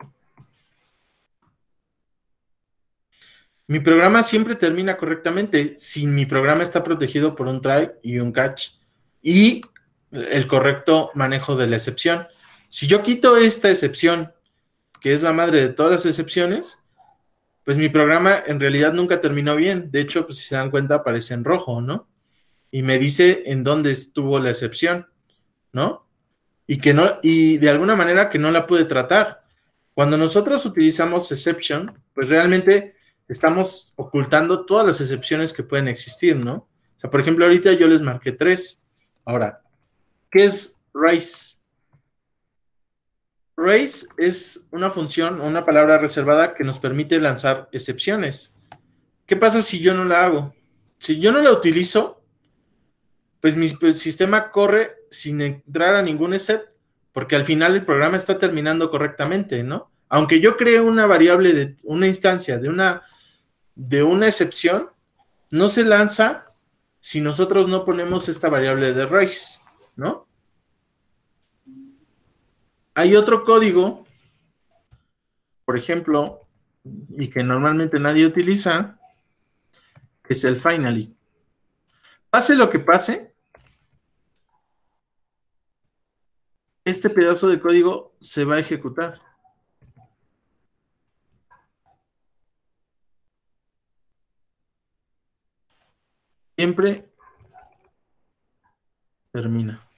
Mi programa siempre termina correctamente si mi programa está protegido por un try y un catch y el correcto manejo de la excepción. Si yo quito esta excepción, que es la madre de todas las excepciones, pues mi programa en realidad nunca terminó bien. De hecho, pues si se dan cuenta, aparece en rojo, ¿no? Y me dice en dónde estuvo la excepción, ¿no? Y de alguna manera que no la pude tratar. Cuando nosotros utilizamos exception, pues realmente estamos ocultando todas las excepciones que pueden existir, ¿no? O sea, por ejemplo, ahorita yo les marqué 3. Ahora, ¿qué es raise? Raise es una función, una palabra reservada que nos permite lanzar excepciones. ¿Qué pasa si yo no la hago? Si yo no la utilizo, pues mi sistema corre sin entrar a ningún except, porque al final el programa está terminando correctamente, ¿no? Aunque yo cree una variable de una instancia de una excepción, no se lanza si nosotros no ponemos esta variable de raise, ¿no? Hay otro código, por ejemplo, y que normalmente nadie utiliza, que es el finally. Pase lo que pase, este pedazo de código se va a ejecutar. Siempre termina.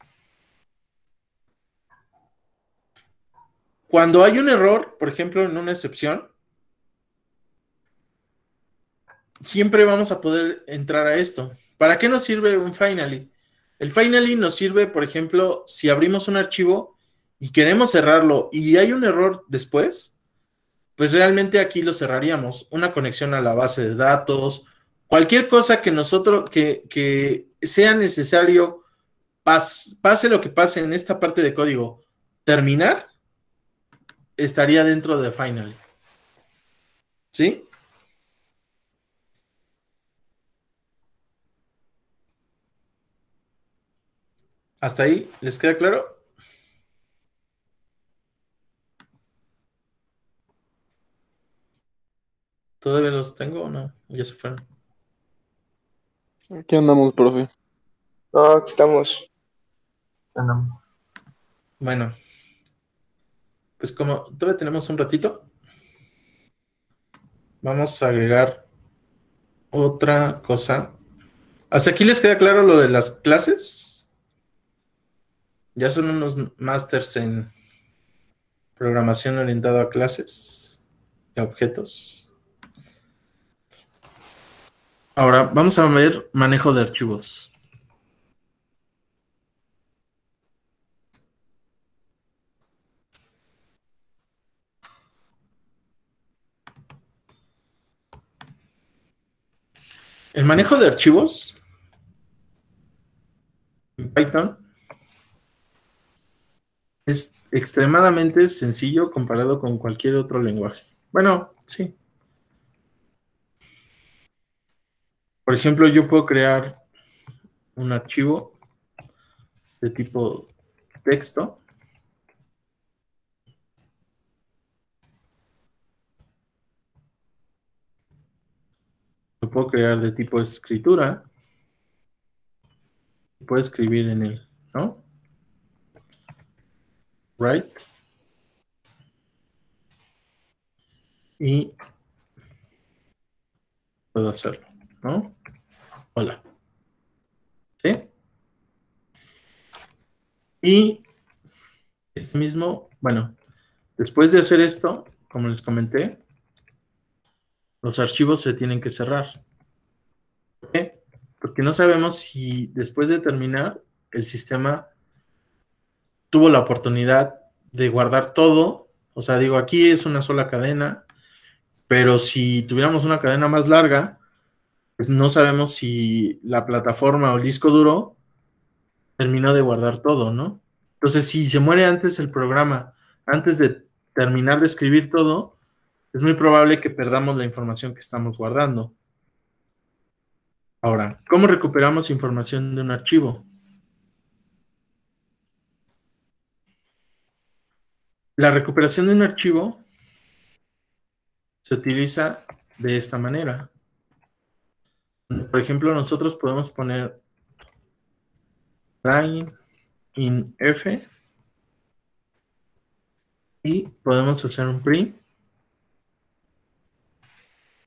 Cuando hay un error, por ejemplo, en una excepción, siempre vamos a poder entrar a esto. ¿Para qué nos sirve un finally? El finally nos sirve, por ejemplo, si abrimos un archivo y queremos cerrarlo y hay un error después, pues realmente aquí lo cerraríamos. Una conexión a la base de datos, cualquier cosa que nosotros, que sea necesario, pase lo que pase en esta parte de código, terminar, estaría dentro de finally. ¿Sí? ¿Hasta ahí les queda claro? ¿Todavía los tengo o no? Ya se fueron. Aquí andamos, profe. No, aquí estamos. Bueno, pues como todavía tenemos un ratito, vamos a agregar otra cosa. ¿Hasta aquí les queda claro lo de las clases? Ya son unos másters en programación orientada a clases y a objetos. Ahora vamos a ver manejo de archivos. El manejo de archivos en Python es extremadamente sencillo comparado con cualquier otro lenguaje. Bueno, sí. Por ejemplo, yo puedo crear un archivo de tipo texto. Lo puedo crear de tipo escritura. Puedo escribir en él, ¿no? Write. Y puedo hacerlo, ¿no? Hola. ¿Sí? Y este mismo, bueno, después de hacer esto, como les comenté, los archivos se tienen que cerrar. ¿Por qué? Porque no sabemos si después de terminar el sistema tuvo la oportunidad de guardar todo. O sea, digo, aquí es una sola cadena, pero si tuviéramos una cadena más larga, pues no sabemos si la plataforma o el disco duro terminó de guardar todo, ¿no? Entonces, si se muere antes el programa, antes de terminar de escribir todo, es muy probable que perdamos la información que estamos guardando. Ahora, ¿cómo recuperamos información de un archivo? La recuperación de un archivo se utiliza de esta manera. Por ejemplo, nosotros podemos poner line in F y podemos hacer un print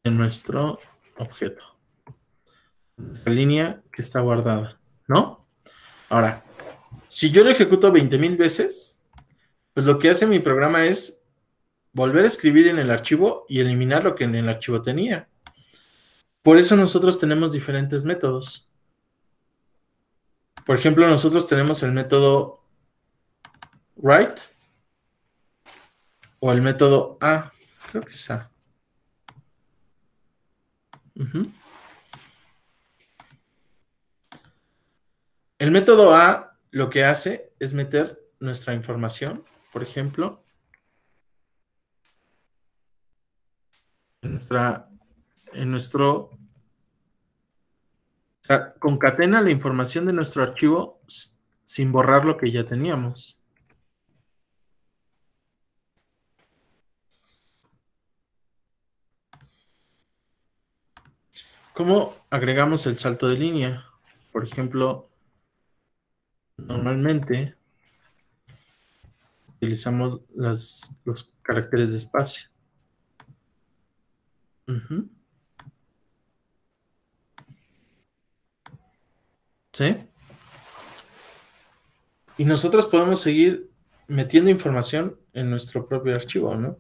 en nuestro objeto. Esta línea que está guardada, ¿no? Ahora, si yo lo ejecuto 20,000 veces, pues lo que hace mi programa es volver a escribir en el archivo y eliminar lo que en el archivo tenía. Por eso nosotros tenemos diferentes métodos. Por ejemplo, nosotros tenemos el método write o el método A. Creo que es A. Ujú. El método A lo que hace es meter nuestra información, por ejemplo, en nuestro, o sea, concatena la información de nuestro archivo sin borrar lo que ya teníamos. ¿Cómo agregamos el salto de línea? Por ejemplo, normalmente utilizamos los caracteres de espacio. Ujú. ¿Sí? Y nosotros podemos seguir metiendo información en nuestro propio archivo, ¿no?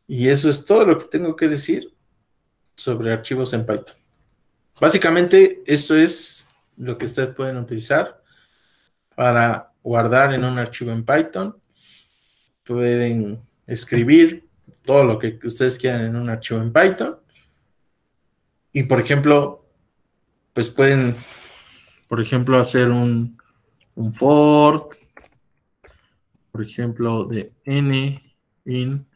Y eso es todo lo que tengo que decir sobre archivos en Python. Básicamente, esto es lo que ustedes pueden utilizar para guardar en un archivo en Python. Pueden escribir todo lo que ustedes quieran en un archivo en Python. Y, por ejemplo, pues pueden, por ejemplo, hacer un for, por ejemplo, de n in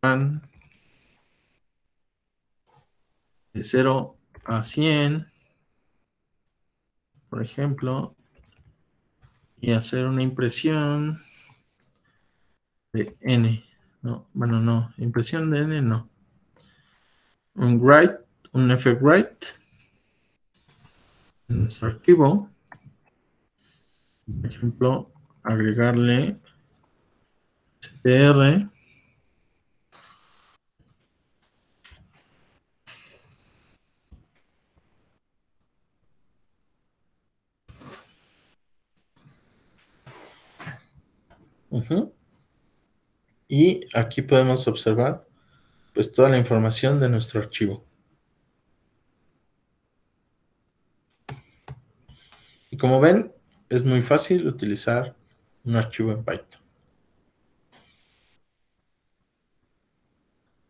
one de 0 a 100, por ejemplo, y hacer una impresión de n. No, bueno, no, impresión de n no. Un write, un effect write en nuestro archivo. Por ejemplo, agregarle str. Y aquí podemos observar pues toda la información de nuestro archivo. Y como ven, es muy fácil utilizar un archivo en Python.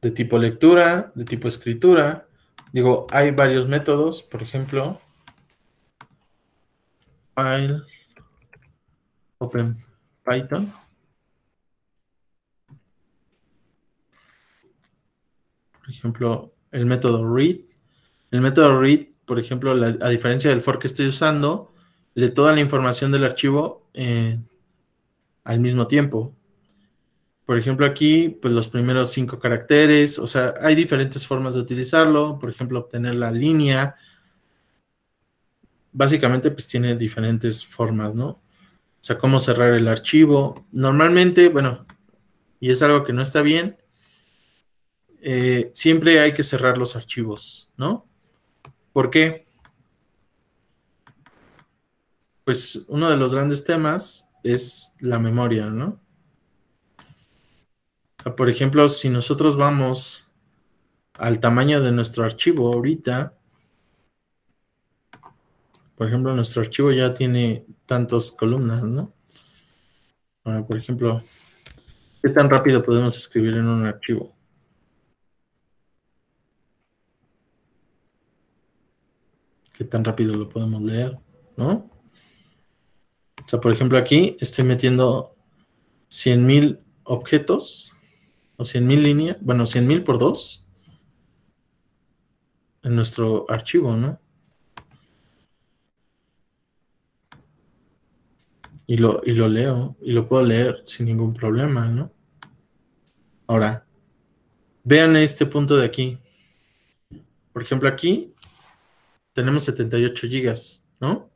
De tipo lectura, de tipo escritura. Digo, hay varios métodos, por ejemplo, file, open Python. Por ejemplo, el método read. El método read, por ejemplo, a diferencia del for que estoy usando, lee toda la información del archivo al mismo tiempo. Por ejemplo, aquí, pues los primeros 5 caracteres, o sea, hay diferentes formas de utilizarlo. Por ejemplo, obtener la línea. Básicamente, pues tiene diferentes formas, ¿no? O sea, cómo cerrar el archivo. Normalmente, bueno, y es algo que no está bien, siempre hay que cerrar los archivos, ¿no? ¿Por qué? Pues uno de los grandes temas es la memoria, ¿no? O sea, por ejemplo, si nosotros vamos al tamaño de nuestro archivo ahorita, por ejemplo, nuestro archivo ya tiene tantas columnas, ¿no? Ahora, por ejemplo, ¿qué tan rápido podemos escribir en un archivo? ¿Qué tan rápido lo podemos leer? ¿No? O sea, por ejemplo, aquí estoy metiendo 100,000 objetos o 100,000 líneas, bueno, 100,000 por 2 en nuestro archivo, ¿no? Y lo leo, y lo puedo leer sin ningún problema, ¿no? Ahora, vean este punto de aquí. Por ejemplo, aquí tenemos 78 gigas, ¿no?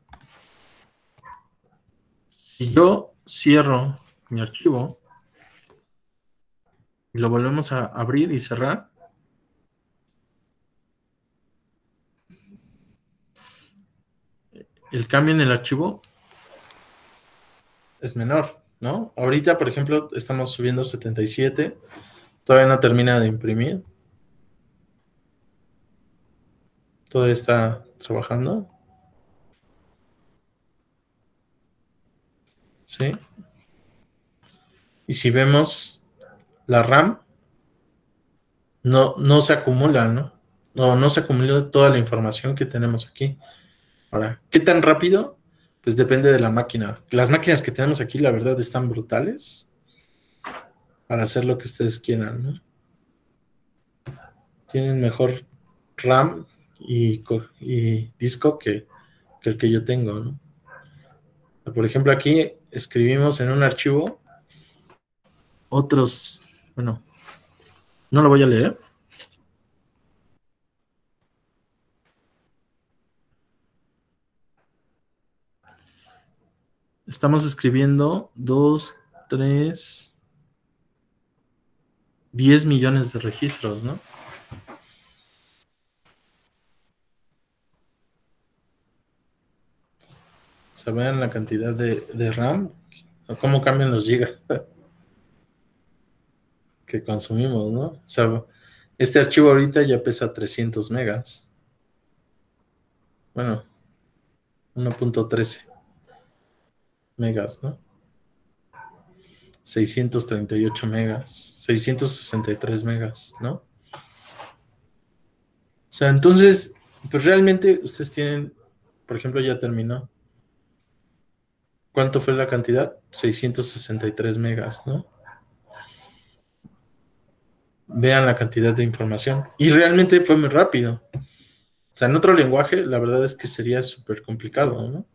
Si yo cierro mi archivo y lo volvemos a abrir y cerrar, el cambio en el archivo es menor, ¿no? Ahorita, por ejemplo, estamos subiendo 77. Todavía no termina de imprimir. Todavía está trabajando. ¿Sí? Y si vemos la RAM, no se acumula, ¿no? No se acumula toda la información que tenemos aquí. Ahora, ¿qué tan rápido? Pues depende de la máquina. Las máquinas que tenemos aquí, la verdad, están brutales para hacer lo que ustedes quieran, ¿no? Tienen mejor RAM y disco que el que yo tengo, ¿no? Por ejemplo, aquí escribimos en un archivo otros, bueno, no lo voy a leer. Estamos escribiendo 2, 3, 10 millones de registros, ¿no? O sea, vean la cantidad de RAM, o cómo cambian los gigas que consumimos, ¿no? O sea, este archivo ahorita ya pesa 300 megas. Bueno, 1.13 megas, ¿no? 638 megas, 663 megas, ¿no? O sea, entonces, pues realmente ustedes tienen, por ejemplo, ya terminó. ¿Cuánto fue la cantidad? 663 megas, ¿no? Vean la cantidad de información. Y realmente fue muy rápido. O sea, en otro lenguaje, la verdad es que sería súper complicado, ¿no?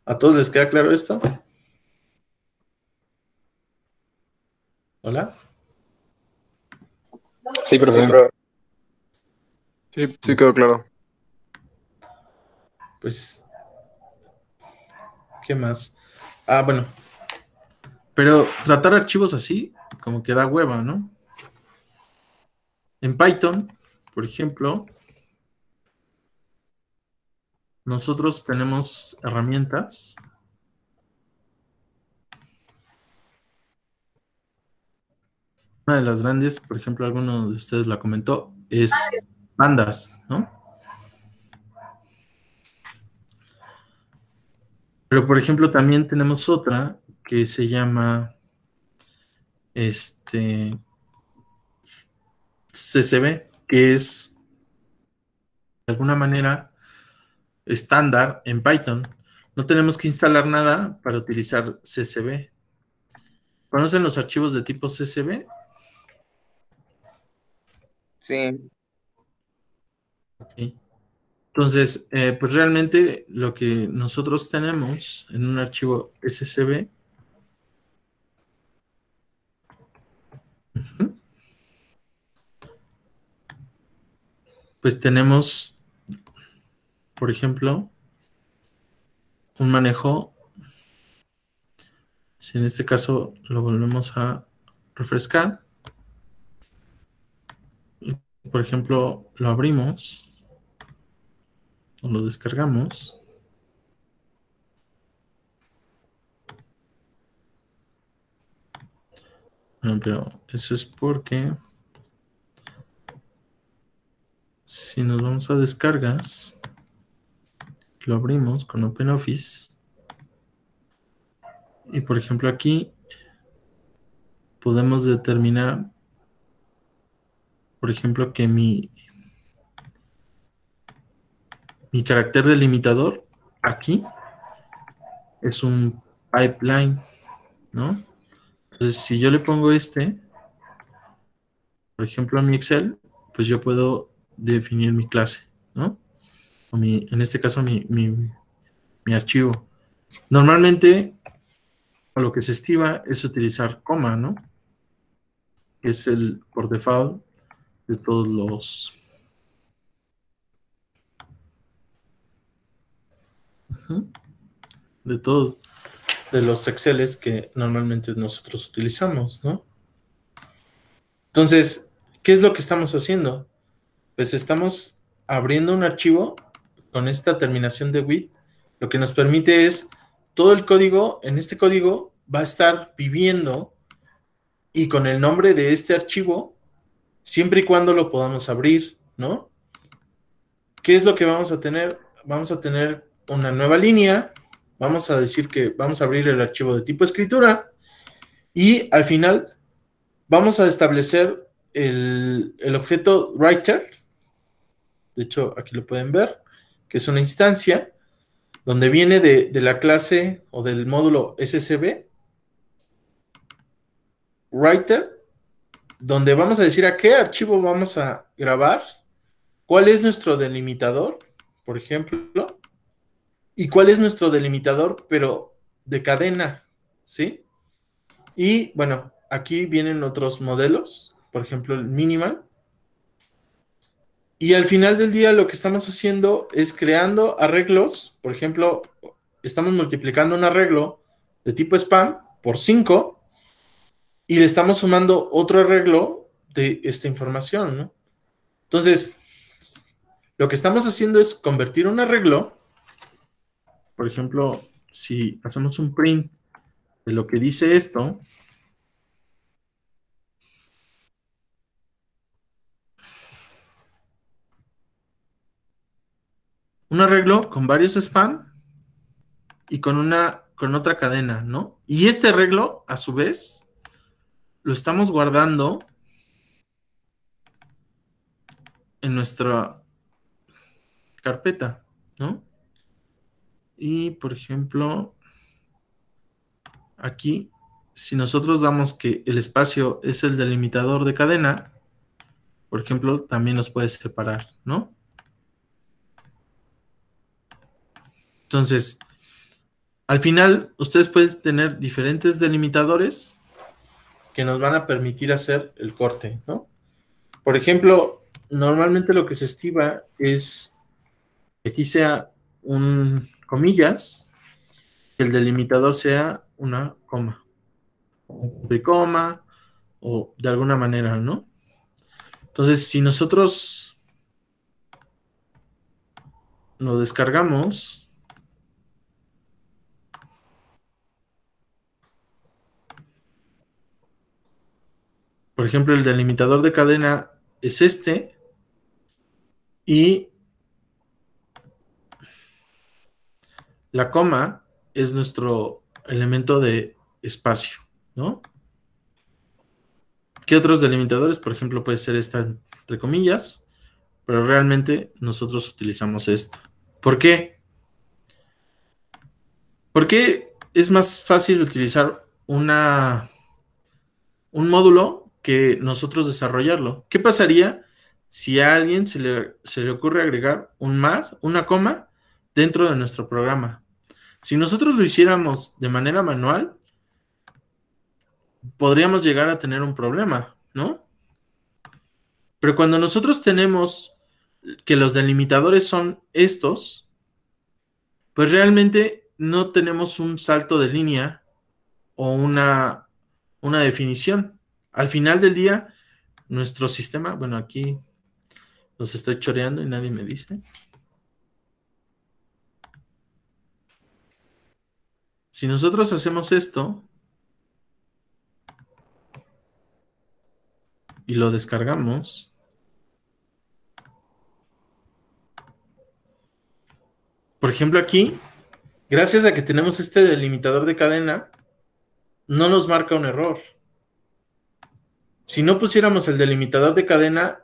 ¿A todos les queda claro esto? ¿Hola? Sí, Sí, profe. profe. Sí, quedó claro. Pues, ¿qué más? Ah, bueno. Pero tratar archivos así, como que da hueva, ¿no? En Python, por ejemplo, nosotros tenemos herramientas. Una de las grandes, por ejemplo, alguno de ustedes la comentó, es Pandas, ¿no? Pero, por ejemplo, también tenemos otra que se llama CSV, que es de alguna manera estándar en Python. No tenemos que instalar nada para utilizar CSV. ¿Conocen los archivos de tipo CSV? Sí, Ok. Entonces, pues realmente lo que nosotros tenemos en un archivo SSV, pues tenemos, por ejemplo, un manejo. Si en este caso lo volvemos a refrescar, y, por ejemplo, lo abrimos o lo descargamos, bueno, pero eso es porque si nos vamos a descargas, lo abrimos con OpenOffice y, por ejemplo, aquí podemos determinar, por ejemplo, que mi carácter delimitador aquí es un pipeline, ¿no? Entonces, si yo le pongo por ejemplo, a mi Excel, pues yo puedo definir mi clase, ¿no? O en este caso, mi archivo. Normalmente, lo que se estima es utilizar coma, ¿no? Que es el por default de todos de todos de los Exceles que normalmente nosotros utilizamos, ¿no? Entonces, ¿qué es lo que estamos haciendo? Pues estamos abriendo un archivo con esta terminación de with, lo que nos permite es todo el código, en este código va a estar viviendo y con el nombre de este archivo, siempre y cuando lo podamos abrir, ¿no? ¿Qué es lo que vamos a tener? Vamos a tener una nueva línea, vamos a decir que vamos a abrir el archivo de tipo escritura y al final vamos a establecer el objeto writer, de hecho aquí lo pueden ver, que es una instancia donde viene de la clase o del módulo SSB, writer, donde vamos a decir a qué archivo vamos a grabar, cuál es nuestro delimitador, por ejemplo, y cuál es nuestro delimitador, pero de cadena, ¿sí? Y bueno, aquí vienen otros modelos, por ejemplo, el minimal. Y al final del día lo que estamos haciendo es creando arreglos, por ejemplo, estamos multiplicando un arreglo de tipo spam por 5 y le estamos sumando otro arreglo de esta información, ¿no? Entonces, lo que estamos haciendo es convertir un arreglo, por ejemplo, si hacemos un print de lo que dice esto, un arreglo con varios spam y con otra cadena, ¿no? Y este arreglo, a su vez, lo estamos guardando en nuestra carpeta, ¿no? Y, por ejemplo, aquí, si nosotros damos que el espacio es el delimitador de cadena, por ejemplo, también los puedes separar, ¿no? Entonces, al final, ustedes pueden tener diferentes delimitadores que nos van a permitir hacer el corte, ¿no? Por ejemplo, normalmente lo que se estima es que aquí sea un comillas, que el delimitador sea una coma, un coma, o de alguna manera, ¿no? Entonces, si nosotros lo descargamos, por ejemplo, el delimitador de cadena es este, y la coma es nuestro elemento de espacio, ¿no? ¿Qué otros delimitadores? Por ejemplo, puede ser esta entre comillas, pero realmente nosotros utilizamos esto. ¿Por qué? Porque es más fácil utilizar un módulo que nosotros desarrollarlo. ¿Qué pasaría si a alguien se le ocurre agregar un más, una coma, dentro de nuestro programa? Si nosotros lo hiciéramos de manera manual, podríamos llegar a tener un problema, ¿no? Pero cuando nosotros tenemos que los delimitadores son estos, pues realmente no tenemos un salto de línea o una definición. Al final del día, nuestro sistema, bueno, aquí los estoy choreando y nadie me dice. Si nosotros hacemos esto y lo descargamos, por ejemplo aquí, gracias a que tenemos este delimitador de cadena, no nos marca un error. Si no pusiéramos el delimitador de cadena,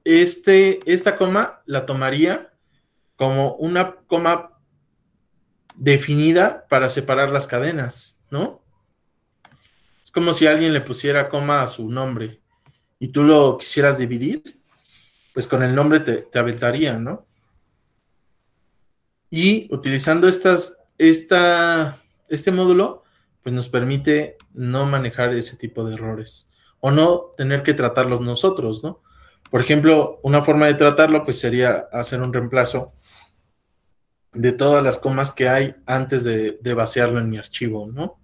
esta coma la tomaría como una coma definida para separar las cadenas, ¿no? Es como si alguien le pusiera coma a su nombre y tú lo quisieras dividir, pues con el nombre te aventaría, ¿no? Y utilizando este módulo, pues nos permite no manejar ese tipo de errores o no tener que tratarlos nosotros, ¿no? Por ejemplo, una forma de tratarlo pues sería hacer un reemplazo de todas las comas que hay antes de vaciarlo en mi archivo, ¿no?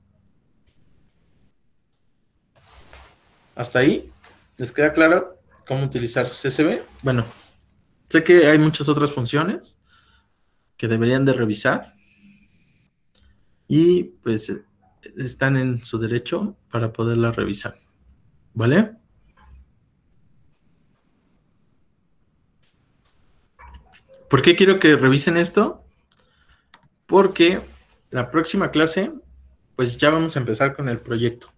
¿Hasta ahí? ¿Les queda claro cómo utilizar CSV? Bueno, sé que hay muchas otras funciones, que deberían de revisar y pues están en su derecho para poderla revisar, ¿vale? ¿Por qué quiero que revisen esto? Porque la próxima clase, pues ya vamos a empezar con el proyecto.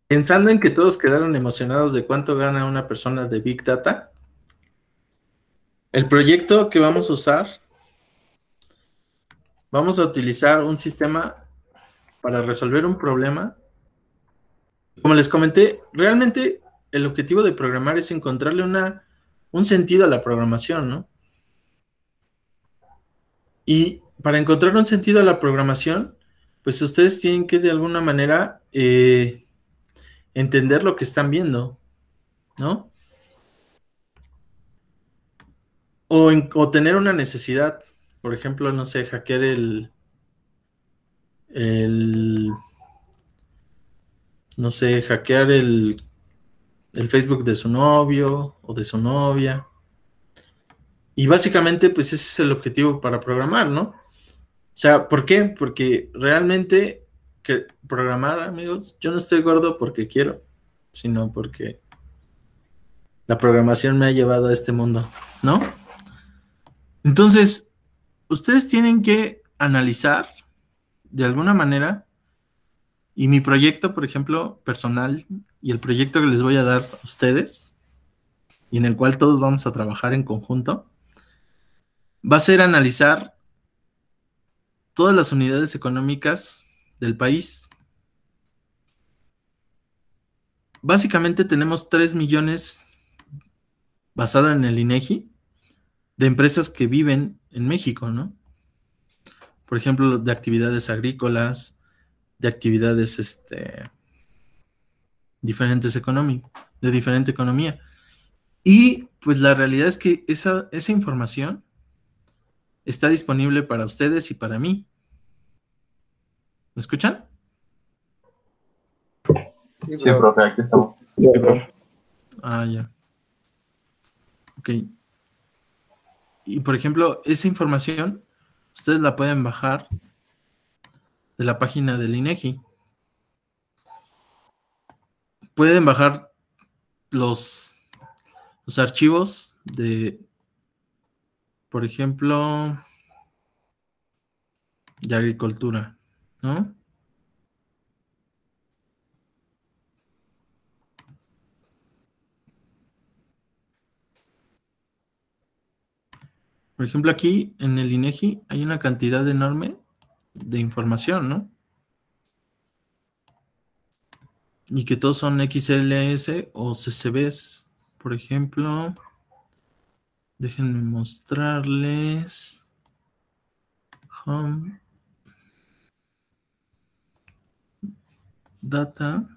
Pensando en que todos quedaron emocionados de cuánto gana una persona de Big Data, el proyecto que vamos a usar, vamos a utilizar un sistema para resolver un problema. Como les comenté, realmente el objetivo de programar es encontrarle un sentido a la programación, ¿no? Y para encontrar un sentido a la programación, pues ustedes tienen que de alguna manera entender lo que están viendo, ¿no? O tener una necesidad, por ejemplo, no sé, hackear no sé, hackear el Facebook de su novio o de su novia. Y básicamente, pues ese es el objetivo para programar, ¿no? O sea, ¿por qué? Porque realmente que programar, amigos, yo no estoy gordo porque quiero, sino porque la programación me ha llevado a este mundo, ¿no? Entonces, ustedes tienen que analizar de alguna manera, y mi proyecto, por ejemplo, personal, y el proyecto que les voy a dar a ustedes, y en el cual todos vamos a trabajar en conjunto, va a ser analizar todas las unidades económicas del país. Básicamente tenemos 3 millones, basado en el INEGI, de empresas que viven en México, ¿no? Por ejemplo, de actividades agrícolas, de actividades diferentes de diferente economía. Y pues la realidad es que esa información está disponible para ustedes y para mí. ¿Me escuchan? Sí, profe, aquí estamos. Ah, ya. Ok. Y por ejemplo, esa información ustedes la pueden bajar de la página del INEGI. Pueden bajar los archivos de, por ejemplo, de agricultura, ¿no? Por ejemplo, aquí en el INEGI hay una cantidad enorme de información, ¿no? Y que todos son XLS o CSVs. Por ejemplo, déjenme mostrarles. Home. Data.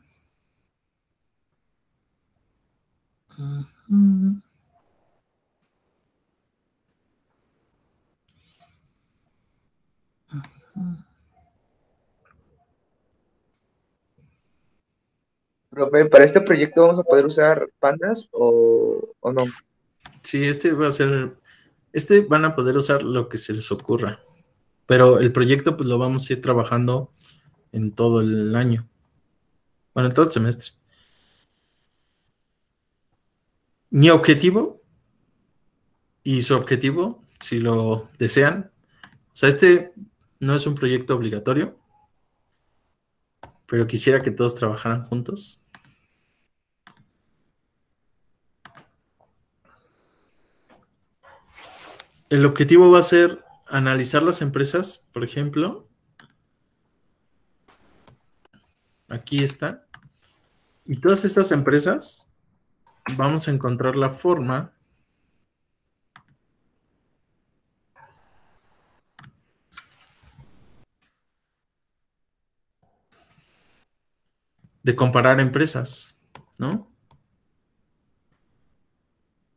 Profe, para este proyecto vamos a poder usar pandas o no. Sí, van a poder usar lo que se les ocurra. Pero el proyecto pues lo vamos a ir trabajando en todo el año. Bueno, en todo el semestre. Mi objetivo y su objetivo, si lo desean, o sea, no es un proyecto obligatorio, pero quisiera que todos trabajaran juntos. El objetivo va a ser analizar las empresas, por ejemplo. Aquí está. Y todas estas empresas, vamos a encontrar la forma de comparar empresas, ¿no?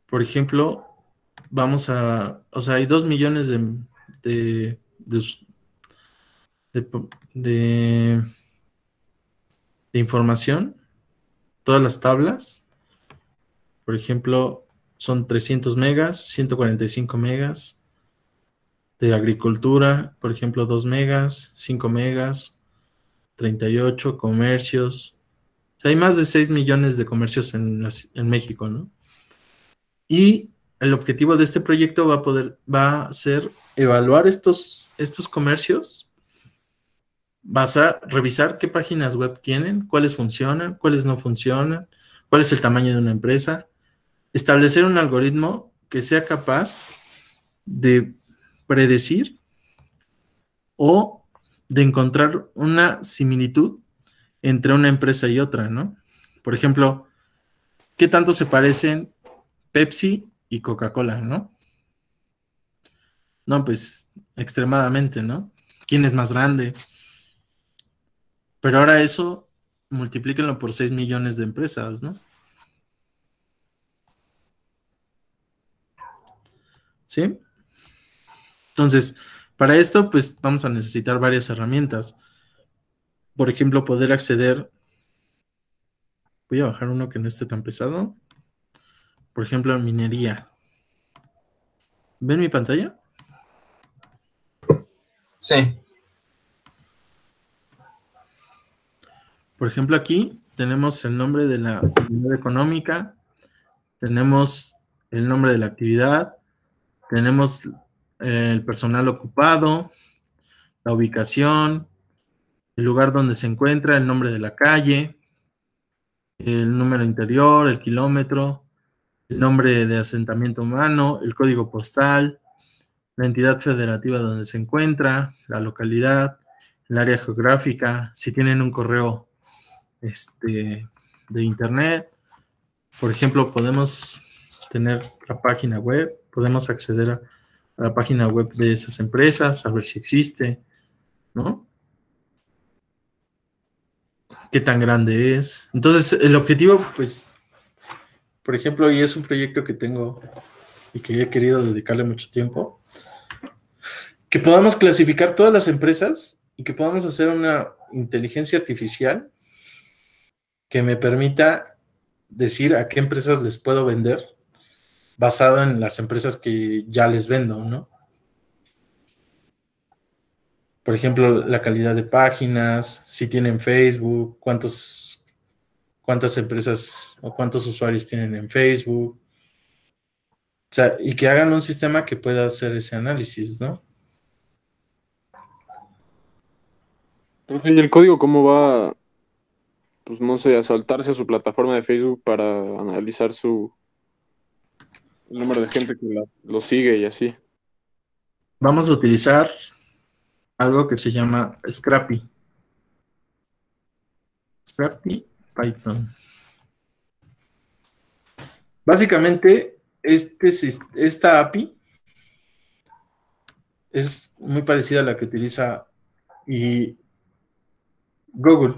Por ejemplo, o sea, hay 2 millones de, de, de información, todas las tablas, Por ejemplo, son 300 megas, 145 megas. De agricultura, por ejemplo, 2 megas, 5 megas, 38 comercios. O sea, hay más de 6 millones de comercios en México, ¿no? Y el objetivo de este proyecto va a ser evaluar estos comercios, revisar qué páginas web tienen, cuáles funcionan, cuáles no funcionan, cuál es el tamaño de una empresa, establecer un algoritmo que sea capaz de predecir o de encontrar una similitud entre una empresa y otra, ¿no? Por ejemplo, ¿qué tanto se parecen Pepsi y Coca-Cola, no? No, pues extremadamente, ¿no? ¿Quién es más grande? Pero ahora eso, multiplíquenlo por 6 millones de empresas, ¿no? ¿Sí? Entonces, para esto, pues vamos a necesitar varias herramientas. Por ejemplo, poder acceder. Voy a bajar uno que no esté tan pesado. Por ejemplo, minería. ¿Ven mi pantalla? Sí. Por ejemplo, aquí tenemos el nombre de la unidad económica, tenemos el nombre de la actividad, tenemos el personal ocupado, la ubicación, el lugar donde se encuentra, el nombre de la calle, el número interior, el kilómetro, el nombre de asentamiento humano, el código postal, la entidad federativa donde se encuentra, la localidad, el área geográfica, si tienen un correo de internet. Por ejemplo, podemos tener la página web, podemos acceder a la página web de esas empresas, a ver si existe, ¿no? ¿Qué tan grande es? Entonces, el objetivo, pues, por ejemplo, y es un proyecto que tengo y que he querido dedicarle mucho tiempo, que podamos clasificar todas las empresas y que podamos hacer una inteligencia artificial que me permita decir a qué empresas les puedo vender basado en las empresas que ya les vendo, ¿no? Por ejemplo, la calidad de páginas, si tienen Facebook, cuántas empresas o cuántos usuarios tienen en Facebook. O sea, y que hagan un sistema que pueda hacer ese análisis, ¿no? Profe, ¿y el código cómo va, pues no sé, a saltarse a su plataforma de Facebook para analizar el número de gente que lo sigue y así? Vamos a utilizar algo que se llama Scrappy. Scrappy Python. Básicamente, esta API es muy parecida a la que utiliza Google.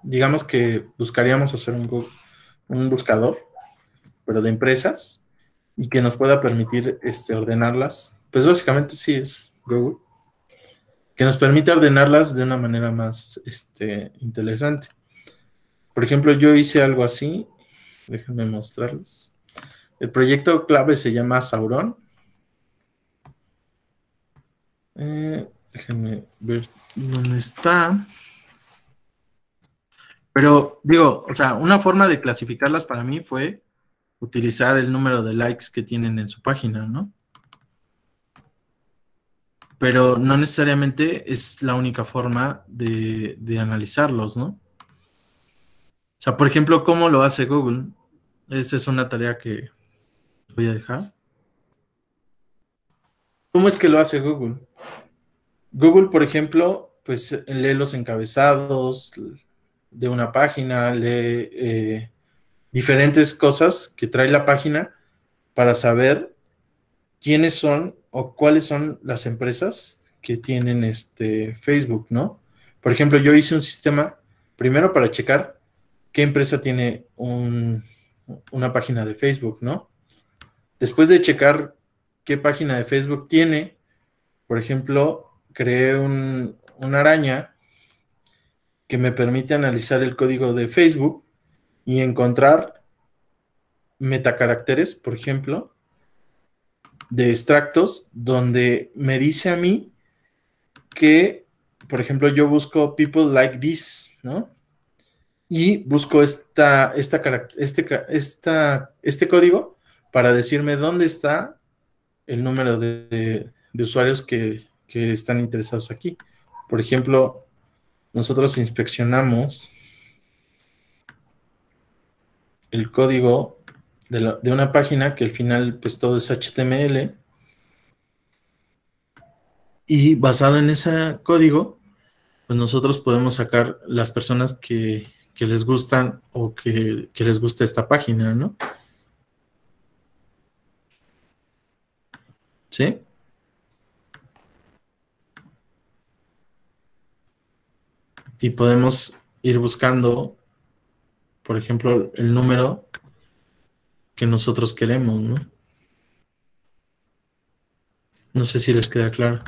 Digamos que buscaríamos hacer un buscador, pero de empresas, y que nos pueda permitir ordenarlas. Pues básicamente sí es Google. Que nos permite ordenarlas de una manera más interesante. Por ejemplo, yo hice algo así. Déjenme mostrarles. El proyecto clave se llama Sauron. Déjenme ver dónde está. Pero digo, o sea, una forma de clasificarlas para mí fue utilizar el número de likes que tienen en su página, ¿no? Pero no necesariamente es la única forma de analizarlos, ¿no? O sea, por ejemplo, ¿cómo lo hace Google? Esa es una tarea que voy a dejar. ¿Cómo es que lo hace Google? Google, por ejemplo, pues lee los encabezados de una página, lee diferentes cosas que trae la página para saber quiénes son o cuáles son las empresas que tienen Facebook, ¿no? Por ejemplo, yo hice un sistema primero para checar qué empresa tiene una página de Facebook, ¿no? Después de checar qué página de Facebook tiene, por ejemplo, creé una araña que me permite analizar el código de Facebook y encontrar metacaracteres, por ejemplo, de extractos, donde me dice a mí que, por ejemplo, yo busco people like this, ¿no? Y busco este código para decirme dónde está el número de usuarios que están interesados aquí. Por ejemplo, nosotros inspeccionamos el código de una página que al final pues todo es HTML, y basado en ese código pues nosotros podemos sacar las personas que les gustan o que les gusta esta página, ¿no? ¿Sí? Y podemos ir buscando, por ejemplo, el número que nosotros queremos, ¿no? No sé si les queda claro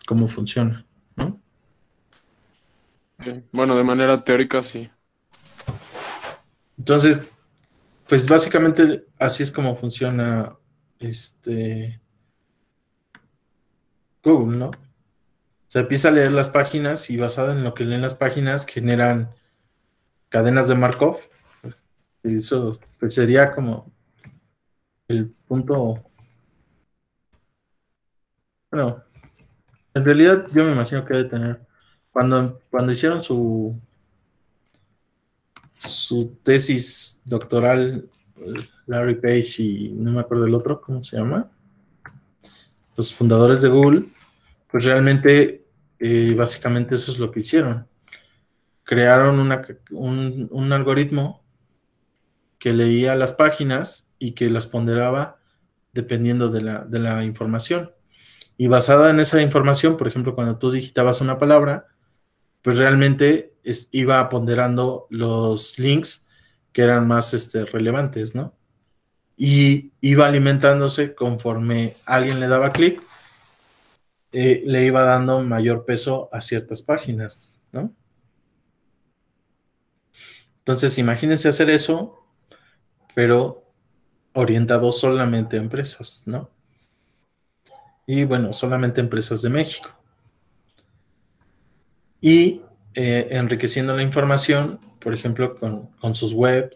cómo funciona, ¿no? Bueno, de manera teórica sí. Entonces, pues básicamente así es como funciona Google, ¿no? O sea, empieza a leer las páginas y basado en lo que leen las páginas generan cadenas de Markov. Y eso pues, sería como el punto. Bueno, en realidad yo me imagino que debe tener. Cuando hicieron su tesis doctoral, Larry Page y no me acuerdo el otro, ¿cómo se llama? Los fundadores de Google, pues realmente, básicamente eso es lo que hicieron. Crearon un algoritmo que leía las páginas y que las ponderaba dependiendo de la información. Y basada en esa información, por ejemplo, cuando tú digitabas una palabra, pues realmente iba ponderando los links que eran más relevantes, ¿no? Y iba alimentándose conforme alguien le daba clic, le iba dando mayor peso a ciertas páginas, ¿no? Entonces, imagínense hacer eso, pero orientado solamente a empresas, ¿no? Y bueno, solamente empresas de México. Y enriqueciendo la información, por ejemplo, con sus web,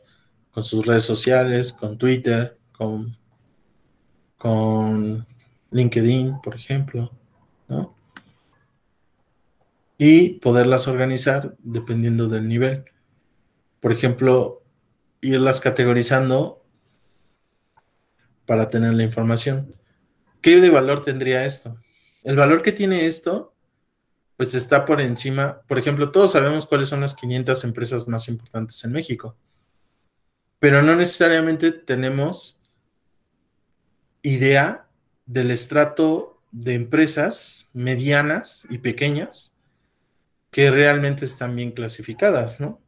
con sus redes sociales, con Twitter, con LinkedIn, por ejemplo, ¿no? Y poderlas organizar dependiendo del nivel. Por ejemplo, irlas categorizando para tener la información. ¿Qué de valor tendría esto? El valor que tiene esto, pues está por encima. Por ejemplo, todos sabemos cuáles son las 500 empresas más importantes en México, pero no necesariamente tenemos idea del estrato de empresas medianas y pequeñas que realmente están bien clasificadas, ¿no?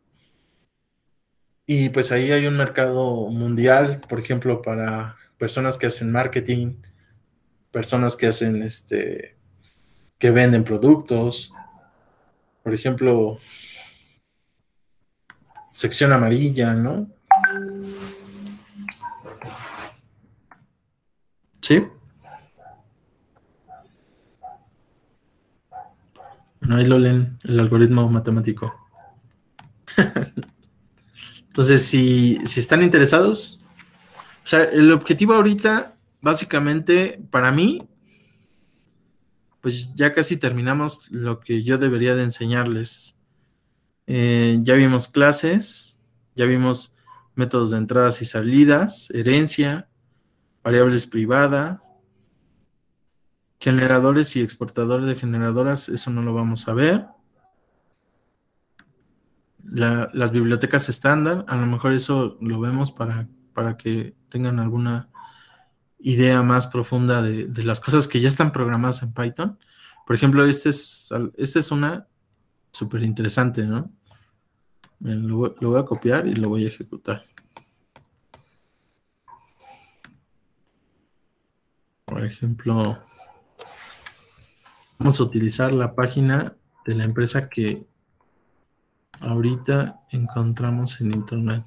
Y pues ahí hay un mercado mundial, por ejemplo, para personas que hacen marketing, personas que hacen que venden productos, por ejemplo, sección amarilla, ¿no? Sí. Bueno, ahí lo leen, el algoritmo matemático. Entonces, si están interesados, o sea, el objetivo ahorita, básicamente, para mí, pues ya casi terminamos lo que yo debería de enseñarles. Ya vimos clases, ya vimos métodos de entradas y salidas, herencia, variables privadas, generadores y exportadores de generadoras, eso no lo vamos a ver. Las bibliotecas estándar, a lo mejor eso lo vemos para que tengan alguna idea más profunda de las cosas que ya están programadas en Python. Por ejemplo, esta es una súper interesante, ¿no? Lo voy a copiar y lo voy a ejecutar. Por ejemplo, vamos a utilizar la página de la empresa que ahorita encontramos en internet.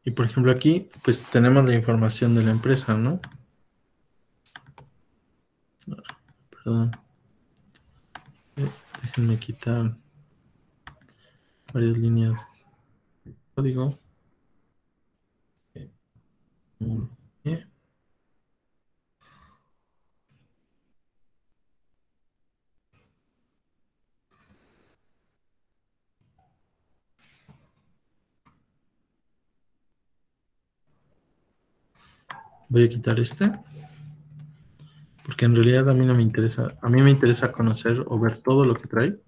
Y por ejemplo aquí, pues tenemos la información de la empresa, ¿no? Perdón. Déjenme quitar varias líneas de código. Muy bien. Voy a quitar este, porque en realidad a mí no me interesa. A mí me interesa conocer o ver todo lo que trae.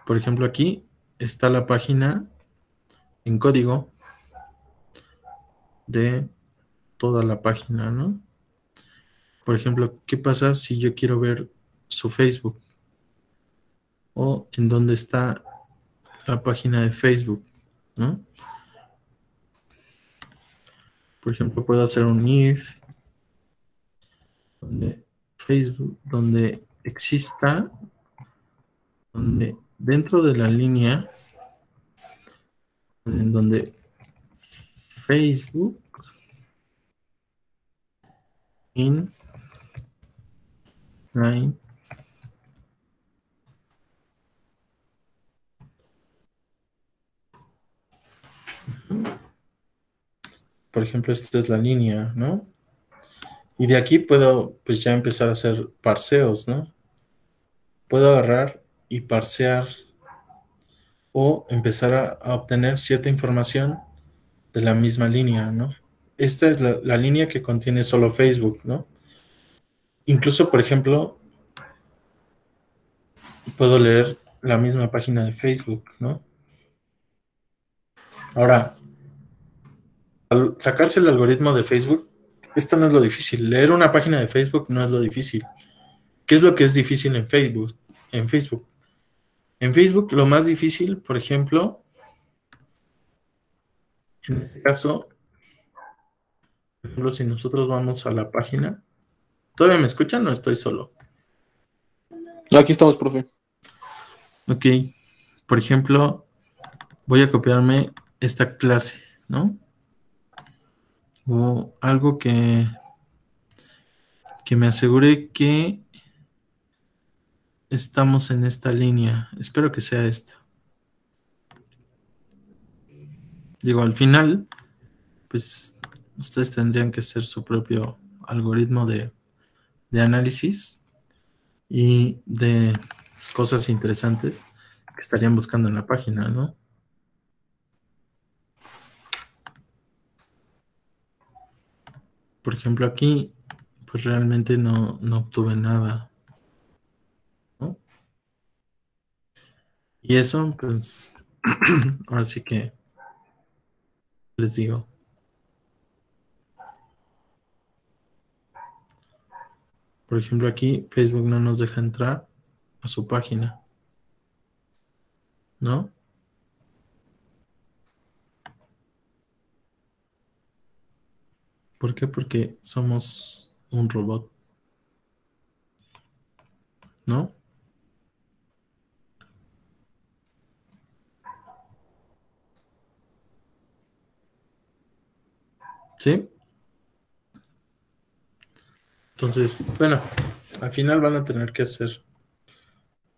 Por ejemplo, aquí está la página en código de toda la página, ¿no? Por ejemplo, ¿qué pasa si yo quiero ver su Facebook? O en dónde está la página de Facebook, ¿no? Por ejemplo, puedo hacer un if donde Facebook, donde exista, donde dentro de la línea, en donde Facebook in line. Por ejemplo, esta es la línea, ¿no? Y de aquí puedo, pues ya empezar a hacer parseos, ¿no? Puedo agarrar y parsear o empezar a obtener cierta información de la misma línea, ¿no? Esta es la línea que contiene solo Facebook, ¿no? Incluso, por ejemplo, puedo leer la misma página de Facebook, ¿no? Ahora, al sacarse el algoritmo de Facebook, esto no es lo difícil. Leer una página de Facebook no es lo difícil. ¿Qué es lo que es difícil en Facebook? En Facebook. En Facebook, lo más difícil, por ejemplo, en este caso, por ejemplo, si nosotros vamos a la página, ¿todavía me escuchan o estoy solo? Aquí estamos, profe. Ok, por ejemplo, voy a copiarme esta clase, ¿no? O algo que me asegure que estamos en esta línea. Espero que sea esta. Digo, al final, pues ustedes tendrían que hacer su propio algoritmo de análisis y de cosas interesantes que estarían buscando en la página, ¿no? Por ejemplo, aquí, pues realmente no obtuve nada, ¿no? Y eso, pues, ahora sí que les digo. Por ejemplo, aquí Facebook no nos deja entrar a su página, ¿no? ¿Por qué? Porque somos un robot, ¿no? ¿Sí? Entonces, bueno, al final van a tener que hacer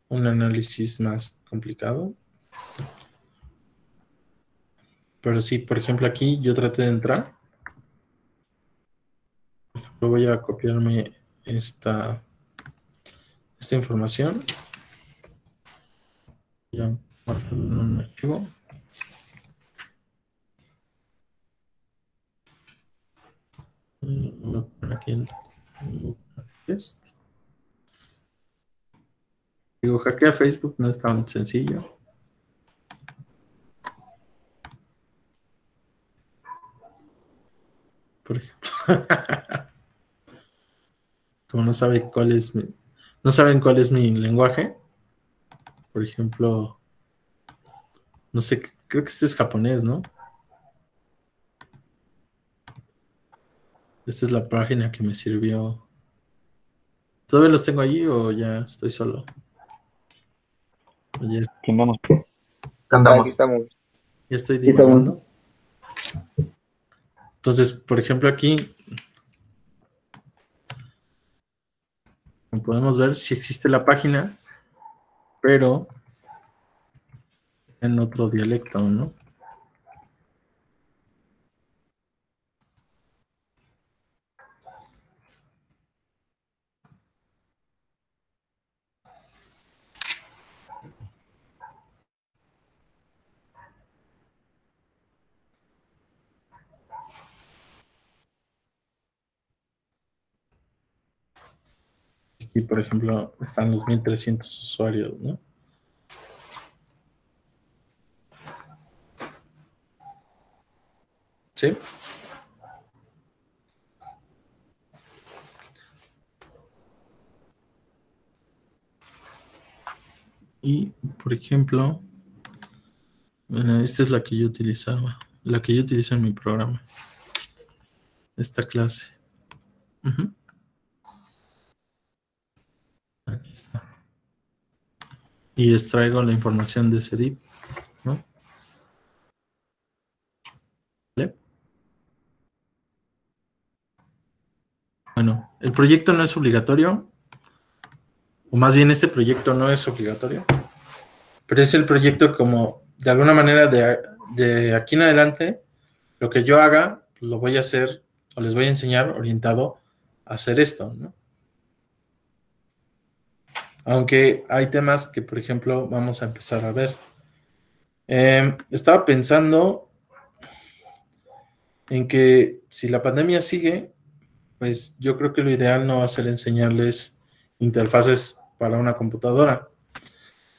un análisis más complicado. Pero sí, por ejemplo, aquí yo traté de entrar. Voy a copiarme esta información. Ya guardarlo en un archivo. Voy a poner aquí en test. Digo, hackear Facebook no es tan sencillo. Por ejemplo, como no saben cuál es mi lenguaje, por ejemplo, no sé, creo que este es japonés, ¿no? Esta es la página que me sirvió. ¿Todavía los tengo allí o ya estoy solo? Oye, ¿Quién vamos? Aquí Andamos. estamos. Ya estoy Sí, está divagando. Entonces, por ejemplo, aquí podemos ver si existe la página, pero en otro dialecto, ¿no? Aquí, por ejemplo, están los 1300 usuarios, ¿no? ¿Sí? Y, por ejemplo, bueno, esta es la que yo utilizaba, la que yo utilizo en mi programa, esta clase. Ujú. Aquí está. Y extraigo la información de ese div, ¿no? ¿Vale? Bueno, el proyecto no es obligatorio, o más bien este proyecto no es obligatorio, pero es el proyecto como, de alguna manera, de aquí en adelante, lo que yo haga, pues lo voy a hacer, o les voy a enseñar orientado a hacer esto, ¿no? Aunque hay temas que, por ejemplo, vamos a empezar a ver. Estaba pensando en que si la pandemia sigue, pues yo creo que lo ideal no va a ser enseñarles interfaces para una computadora,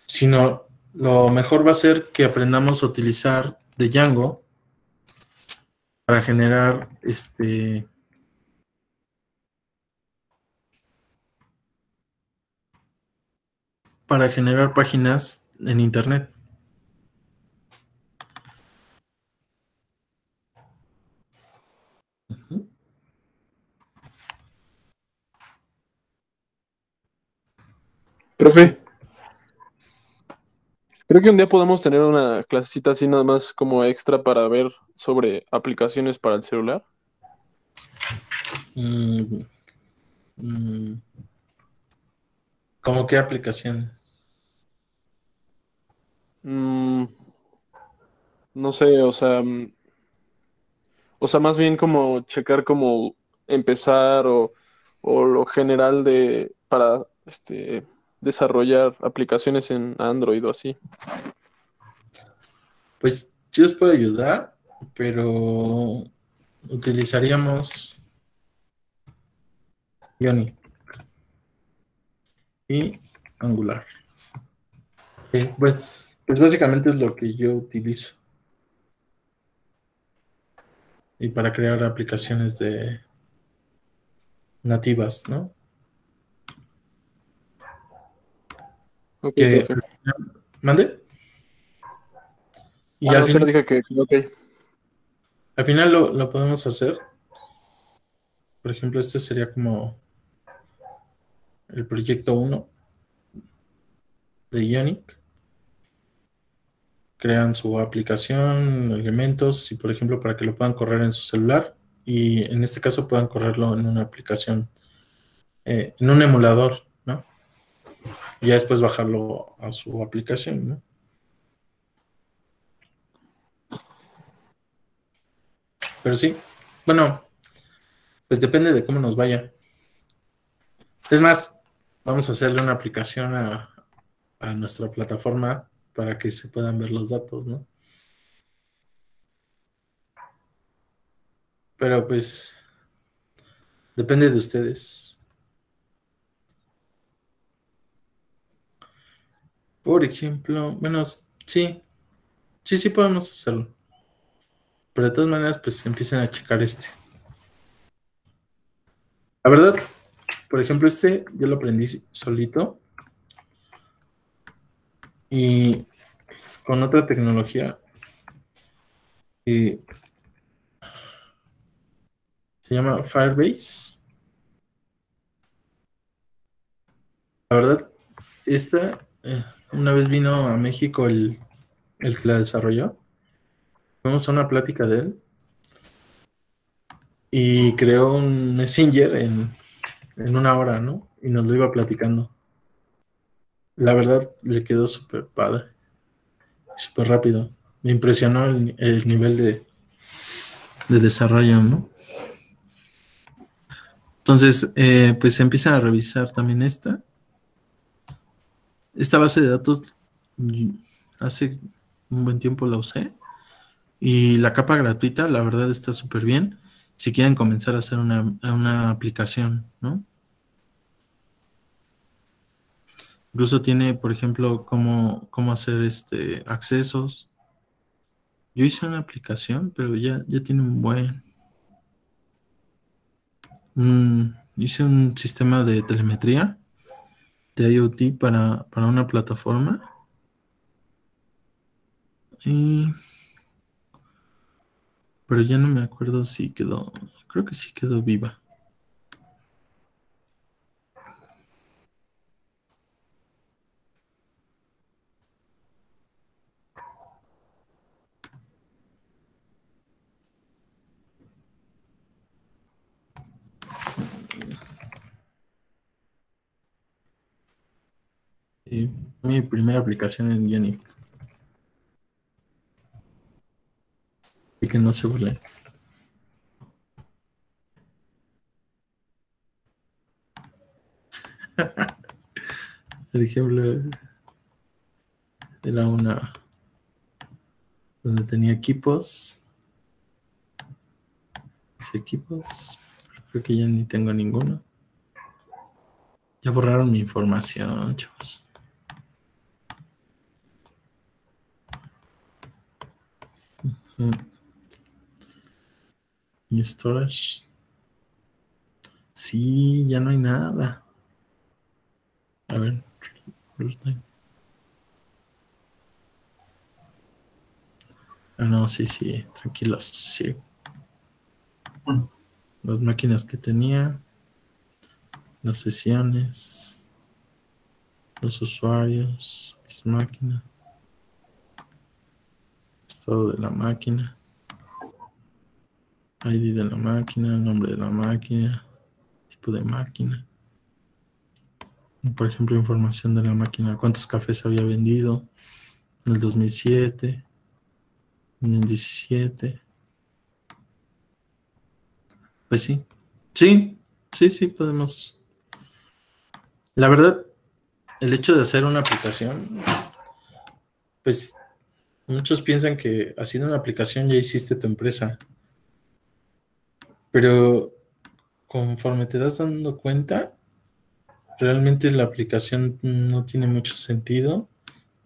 sino lo mejor va a ser que aprendamos a utilizar Django para generar páginas en internet. Ujú. Profe, creo que un día podemos tener una clasecita así nada más como extra para ver sobre aplicaciones para el celular. Mm, mm, ¿Cómo qué aplicación? Mm, no sé, o sea, más bien como checar cómo empezar o lo general de para desarrollar aplicaciones en Android o así. Pues sí os puedo ayudar, pero utilizaríamos Ionic y Angular. Sí, pues básicamente es lo que yo utilizo. Y para crear aplicaciones de nativas, ¿no? Ok, Que profe. mande. Y Ah, no, solo dije que ok. al final lo podemos hacer. Por ejemplo, este sería como el proyecto uno de Ionic. Crean su aplicación, elementos, y por ejemplo, para que lo puedan correr en su celular. Y en este caso puedan correrlo en una aplicación, en un emulador, ¿no? Y ya después bajarlo a su aplicación, ¿no? Pero sí, bueno, pues depende de cómo nos vaya. Es más, vamos a hacerle una aplicación a nuestra plataforma para que se puedan ver los datos, ¿no? Pero pues depende de ustedes. Por ejemplo, bueno, sí, sí podemos hacerlo. Pero de todas maneras, pues empiecen a checar este. La verdad, por ejemplo, este yo lo aprendí solito y con otra tecnología que se llama Firebase. La verdad, esta una vez vino a México el que la desarrolló fuimos a una plática de él y creó un Messenger en una hora, ¿no? Y nos lo iba platicando. La verdad, le quedó súper padre, súper rápido. Me impresionó el nivel de desarrollo, ¿no? Entonces, pues empiezan a revisar también esta base de datos. Hace un buen tiempo la usé y la capa gratuita, la verdad, está súper bien si quieren comenzar a hacer una aplicación, ¿no? Incluso tiene, por ejemplo, cómo hacer accesos. Yo hice una aplicación, pero ya tiene un buen. Hice un sistema de telemetría de IoT para una plataforma. Pero ya no me acuerdo si quedó. Creo que sí quedó viva. Y mi primera aplicación en Yannick. Y que no se burlen. Por ejemplo, era una donde tenía equipos. Mis equipos. Creo que ya ni tengo ninguno. Ya borraron mi información, chavos. Y storage. Sí, ya no hay nada. A ver. No, sí, tranquilos. Sí. Las máquinas que tenía, las sesiones, los usuarios, mis máquinas, estado de la máquina, ID de la máquina, nombre de la máquina, tipo de máquina. Por ejemplo, información de la máquina, cuántos cafés había vendido en el 2007, en el 17. Pues sí, podemos. La verdad, el hecho de hacer una aplicación, pues muchos piensan que haciendo una aplicación ya hiciste tu empresa, pero conforme te das dando cuenta, realmente la aplicación no tiene mucho sentido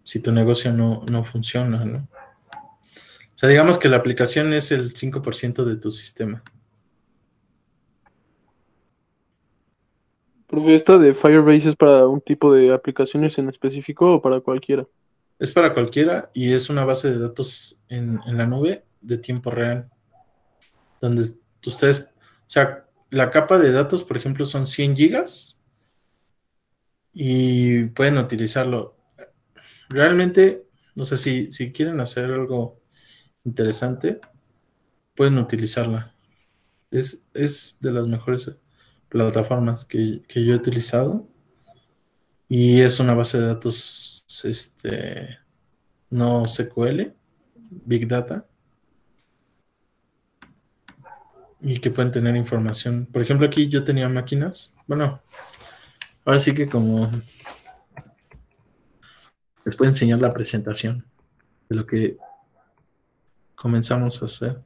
si tu negocio no funciona, ¿no? O sea, digamos que la aplicación es el 5% de tu sistema. Profe, ¿esta de Firebase es para un tipo de aplicaciones en específico o para cualquiera? Es para cualquiera y es una base de datos en la nube de tiempo real, donde ustedes, o sea, la capa de datos, por ejemplo, son 100 gigas y pueden utilizarlo. Realmente, no sé si quieren hacer algo interesante, pueden utilizarla. Es de las mejores plataformas que yo he utilizado y es una base de datos no SQL, Big Data, y que pueden tener información. Por ejemplo, aquí yo tenía máquinas. Bueno, ahora sí que como les puedo enseñar la presentación de lo que comenzamos a hacer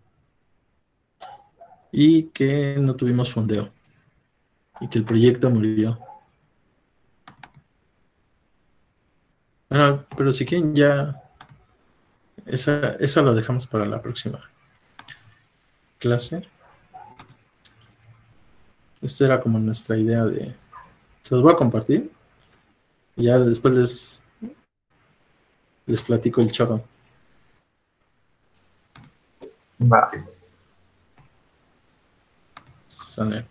y que no tuvimos fondeo y que el proyecto murió. Bueno, pero si quieren ya, eso lo dejamos para la próxima clase. Esta era como nuestra idea de... Se los voy a compartir y ya después les platico el choro. Va. Sale.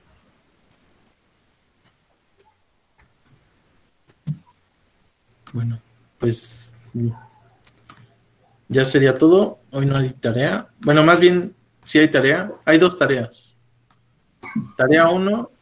Bueno, pues Ya sería todo. Hoy no hay tarea. Bueno, más bien, sí hay tarea. Hay dos tareas. Tarea 1